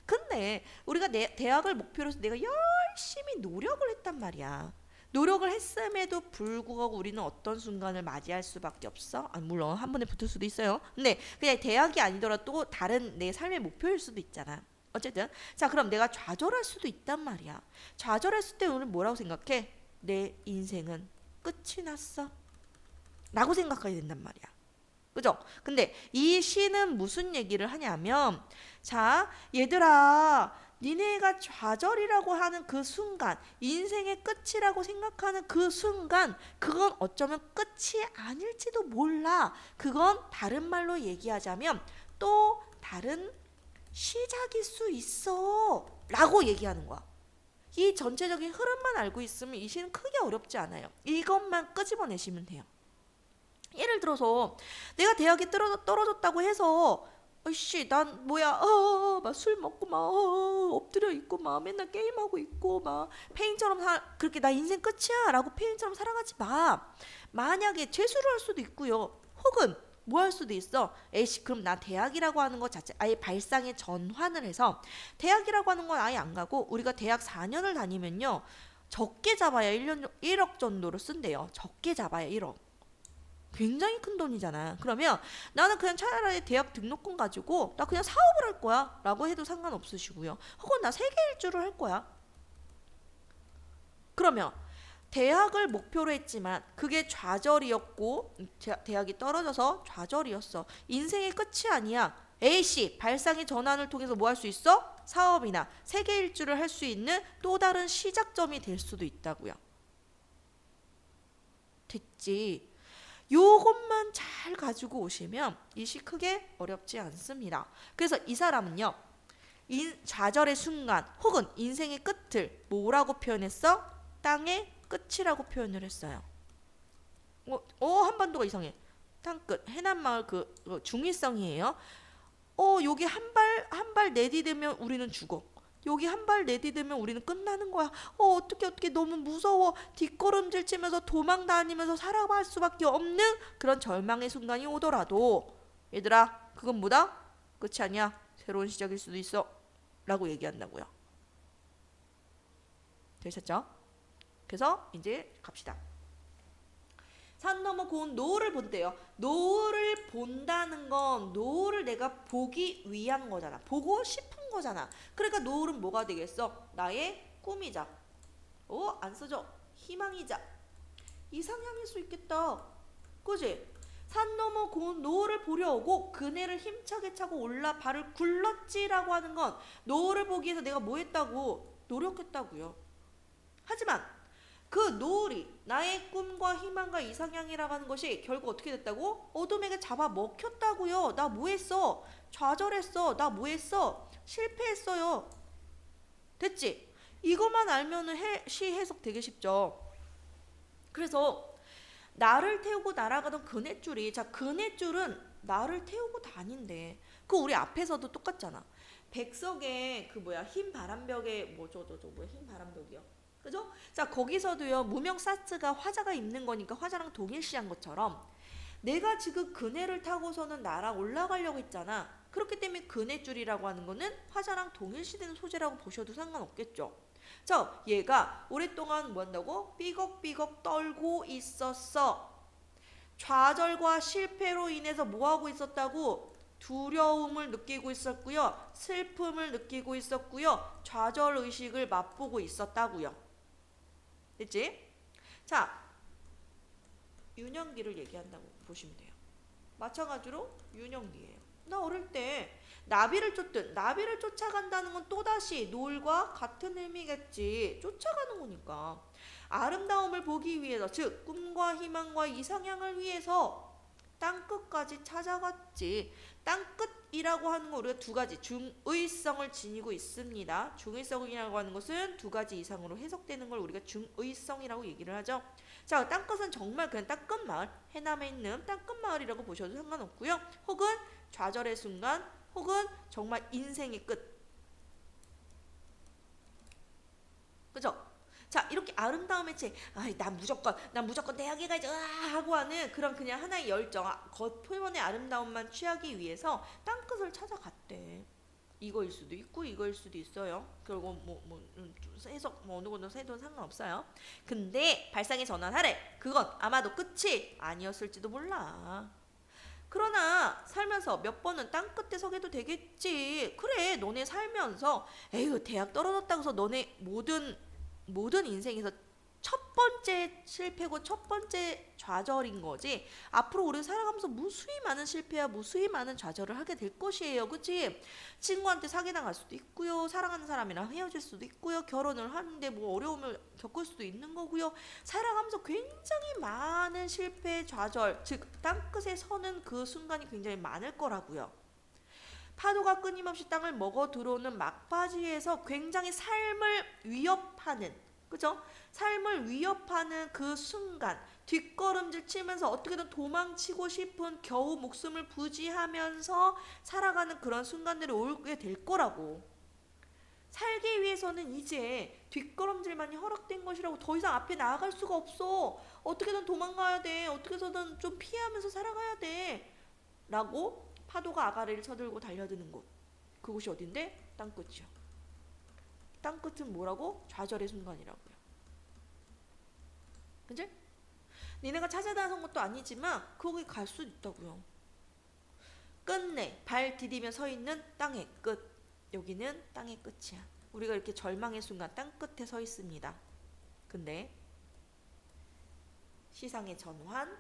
근데 우리가 대학을 목표로 해서 내가 열심히 노력을 했단 말이야. 노력을 했음에도 불구하고 우리는 어떤 순간을 맞이할 수밖에 없어. 물론 한 번에 붙을 수도 있어요. 근데 그냥 대학이 아니더라도 다른 내 삶의 목표일 수도 있잖아. 어쨌든 자 그럼 내가 좌절할 수도 있단 말이야. 좌절했을 때 우리는 뭐라고 생각해? 내 인생은 끝이 났어 라고 생각해야 된단 말이야. 그죠? 근데 이 시는 무슨 얘기를 하냐면 자 얘들아 니네가 좌절이라고 하는 그 순간 인생의 끝이라고 생각하는 그 순간 그건 어쩌면 끝이 아닐지도 몰라. 그건 다른 말로 얘기하자면 또 다른 시작일 수 있어 라고 얘기하는 거야. 이 전체적인 흐름만 알고 있으면 이 시는 크게 어렵지 않아요. 이것만 끄집어내시면 돼요. 예를 들어서 내가 대학에 떨어졌다고 해서 어이씨 난 뭐야 막 술 먹고 막 엎드려 있고 막 맨날 게임하고 있고 막 페인처럼 그렇게 나 인생 끝이야 라고 페인처럼 살아가지 마. 만약에 재수를 할 수도 있고요. 혹은 뭐 할 수도 있어. 에이씨 그럼 나 대학이라고 하는 것 자체 아예 발상에 전환을 해서 대학이라고 하는 건 아예 안 가고 우리가 대학 4년을 다니면요 적게 잡아야 1억 정도로 쓴대요. 적게 잡아야 1억. 굉장히 큰 돈이잖아. 그러면 나는 그냥 차라리 대학 등록금 가지고 나 그냥 사업을 할 거야 라고 해도 상관없으시고요. 혹은 나 세계 일주를 할 거야. 그러면 대학을 목표로 했지만 그게 좌절이었고 대학이 떨어져서 좌절이었어. 인생의 끝이 아니야. A씨 발상의 전환을 통해서 뭐 할 수 있어? 사업이나 세계 일주를 할 수 있는 또 다른 시작점이 될 수도 있다고요. 됐지? 요것만 잘 가지고 오시면 이 시 크게 어렵지 않습니다. 그래서 이 사람은요 좌절의 순간 혹은 인생의 끝을 뭐라고 표현했어? 땅의 끝이라고 표현을 했어요. 한반도가 이상해. 땅끝 해남마을 그 중의성이에요. 여기 한 발 내디디면 우리는 죽어. 여기 한 발 내디디면 우리는 끝나는 거야. 어떻게 너무 무서워. 뒷걸음질 치면서 도망 다니면서 살아갈 수밖에 없는 그런 절망의 순간이 오더라도 얘들아 그건 뭐다? 끝이 아니야. 새로운 시작일 수도 있어 라고 얘기한다고요. 되셨죠? 그래서 이제 갑시다. 산 넘어 고운 노을을 본대요. 노을을 본다는 건 노을을 내가 보기 위한 거잖아. 보고 싶은 거잖아. 그러니까 노을은 뭐가 되겠어? 나의 꿈이자 안 써져. 희망이자 이상향일 수 있겠다. 그지? 산 넘어 고운 노을을 보려 오고 그네를 힘차게 차고 올라 발을 굴렀지라고 하는 건 노을을 보기 위해서 내가 뭐 했다고? 노력했다고요. 하지만 그 노을이 나의 꿈과 희망과 이상향이라고 하는 것이 결국 어떻게 됐다고? 어둠에게 잡아먹혔다고요. 나 뭐 했어? 좌절했어. 나 뭐 했어? 실패했어요. 됐지? 이것만 알면은 시 해석 되게 쉽죠. 그래서 나를 태우고 날아가던 그네줄이 그네줄은 나를 태우고 다닌대. 그 우리 앞에서도 똑같잖아. 백석의 그 흰 바람벽에 뭐야 흰 바람벽이요. 그죠? 자 거기서도요 무명 사스가 화자가 입는 거니까 화자랑 동일시한 것처럼 내가 지금 그네를 타고서는 날아 올라가려고 했잖아. 그렇기 때문에 그네줄이라고 하는 거는 화자랑 동일시되는 소재라고 보셔도 상관없겠죠. 자 얘가 오랫동안 뭐 한다고? 삐걱삐걱 떨고 있었어. 좌절과 실패로 인해서 뭐 하고 있었다고? 두려움을 느끼고 있었고요. 슬픔을 느끼고 있었고요. 좌절의식을 맛보고 있었다고요. 됐지? 자, 윤영기를 얘기한다고 보시면 돼요. 마찬가지로 윤영기예요. 나 어릴 때 나비를 쫓든 나비를 쫓아간다는 건 또다시 노을과 같은 의미겠지. 쫓아가는 거니까. 아름다움을 보기 위해서 즉 꿈과 희망과 이상향을 위해서 땅끝까지 찾아갔지. 땅끝이라고 하는 거 우리가 두 가지 중의성을 지니고 있습니다. 중의성이라고 하는 것은 두 가지 이상으로 해석되는 걸 우리가 중의성이라고 얘기를 하죠. 자, 땅끝은 정말 그냥 땅끝 마을, 해남에 있는 땅끝 마을이라고 보셔도 상관없고요. 혹은 좌절의 순간, 혹은 정말 인생의 끝. 그죠? 자 이렇게 아름다움의 책 난 무조건 대학에 가야지 하고 하는 그런 그냥 하나의 열정 겉표면의 아름다움만 취하기 위해서 땅끝을 찾아갔대. 이거일 수도 있고 이거일 수도 있어요. 결국 해석 어느 정도 해도 상관없어요. 근데 발상의 전환하래. 그건 아마도 끝이 아니었을지도 몰라. 그러나 살면서 몇 번은 땅끝에 서게도 되겠지. 그래, 너네 살면서 에휴 대학 떨어졌다고 해서 너네 모든 인생에서 첫 번째 실패고 첫 번째 좌절인 거지. 앞으로 우리 살아가면서 무수히 많은 실패와 무수히 많은 좌절을 하게 될 것이에요. 그치? 친구한테 사기당할 수도 있고요. 사랑하는 사람이랑 헤어질 수도 있고요. 결혼을 하는데 뭐 어려움을 겪을 수도 있는 거고요. 살아가면서 굉장히 많은 실패, 좌절, 즉 땅끝에 서는 그 순간이 굉장히 많을 거라고요. 파도가 끊임없이 땅을 먹어 들어오는 막바지에서 굉장히 삶을 위협하는, 그죠? 삶을 위협하는 그 순간, 뒷걸음질 치면서 어떻게든 도망치고 싶은, 겨우 목숨을 부지하면서 살아가는 그런 순간들이 오게 될 거라고. 살기 위해서는 이제 뒷걸음질만이 허락된 것이라고. 더 이상 앞에 나아갈 수가 없어. 어떻게든 도망가야 돼. 어떻게 해서든 좀 피하면서 살아가야 돼. 라고 파도가 아가리를 쳐들고 달려드는 곳. 그곳이 어딘데? 땅끝이요. 땅끝은 뭐라고? 좌절의 순간이라고요. 그치? 니네가 찾아다 한 것도 아니지만 거기 갈 수 있다고요. 끝내 발 디디며 서 있는 땅의 끝. 여기는 땅의 끝이야. 우리가 이렇게 절망의 순간 땅끝에 서 있습니다. 근데 시상의 전환,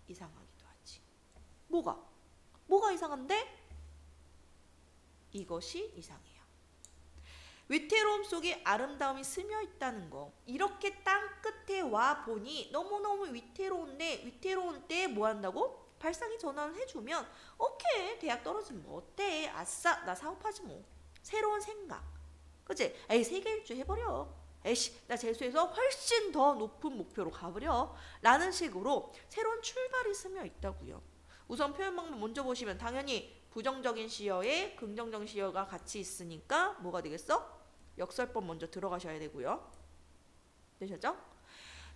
이상하기도 하지. 뭐가 이상한데? 이것이 이상해요. 위태로움 속에 아름다움이 스며 있다는 거. 이렇게 땅끝에 와 보니 너무너무 위태로운데, 위태로운 때에 뭐 한다고? 발상의 전환을 해주면 오케이, 대학 떨어지면 뭐 어때? 아싸, 나 사업하지 뭐. 새로운 생각. 그치? 에이, 세계 일주 해버려. 에이씨, 나 재수해서 훨씬 더 높은 목표로 가버려. 라는 식으로 새로운 출발이 스며 있다고요. 우선 표현 방법 먼저 보시면 당연히 부정적인 시어에 긍정적인 시어가 같이 있으니까 뭐가 되겠어? 역설법 먼저 들어가셔야 되고요. 되셨죠?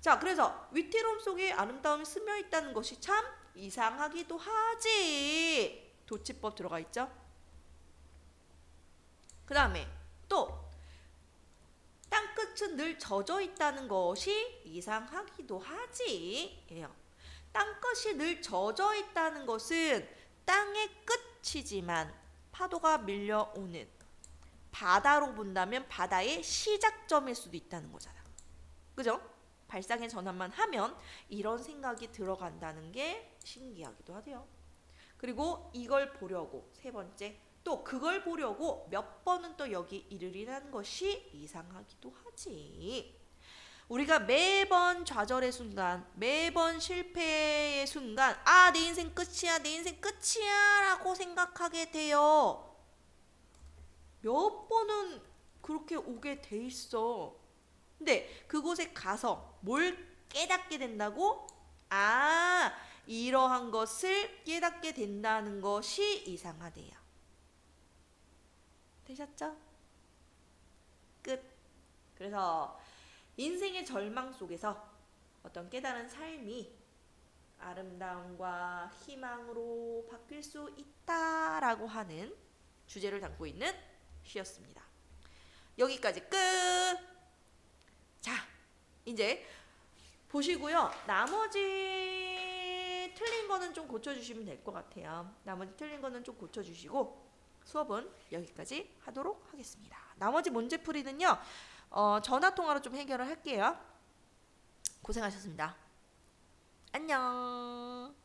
자, 그래서 위태로움 속에 아름다움이 스며 있다는 것이 참 이상하기도 하지. 도치법 들어가 있죠? 그 다음에 또 땅끝은 늘 젖어 있다는 것이 이상하기도 하지. 예요. 땅끝이 늘 젖어 있다는 것은 땅의 끝이지만 파도가 밀려오는 바다로 본다면 바다의 시작점일 수도 있다는 거잖아. 그죠? 발상의 전환만 하면 이런 생각이 들어간다는 게 신기하기도 하대요. 그리고 이걸 보려고 세 번째, 또 그걸 보려고 몇 번은 또 여기 이르리라는 것이 이상하기도 하지. 우리가 매번 좌절의 순간, 매번 실패의 순간, 아, 내 인생 끝이야, 내 인생 끝이야 라고 생각하게 돼요. 몇 번은 그렇게 오게 돼 있어. 근데 그곳에 가서 뭘 깨닫게 된다고? 아, 이러한 것을 깨닫게 된다는 것이 이상하대요. 되셨죠? 끝. 그래서 인생의 절망 속에서 어떤 깨달은 삶이 아름다움과 희망으로 바뀔 수 있다라고 하는 주제를 담고 있는 시였습니다. 여기까지 끝. 자, 이제 보시고요. 나머지 틀린 거는 좀 고쳐주시면 될 것 같아요. 나머지 틀린 거는 좀 고쳐주시고 수업은 여기까지 하도록 하겠습니다. 나머지 문제풀이는요. 전화통화로 좀 해결을 할게요. 고생하셨습니다. 안녕.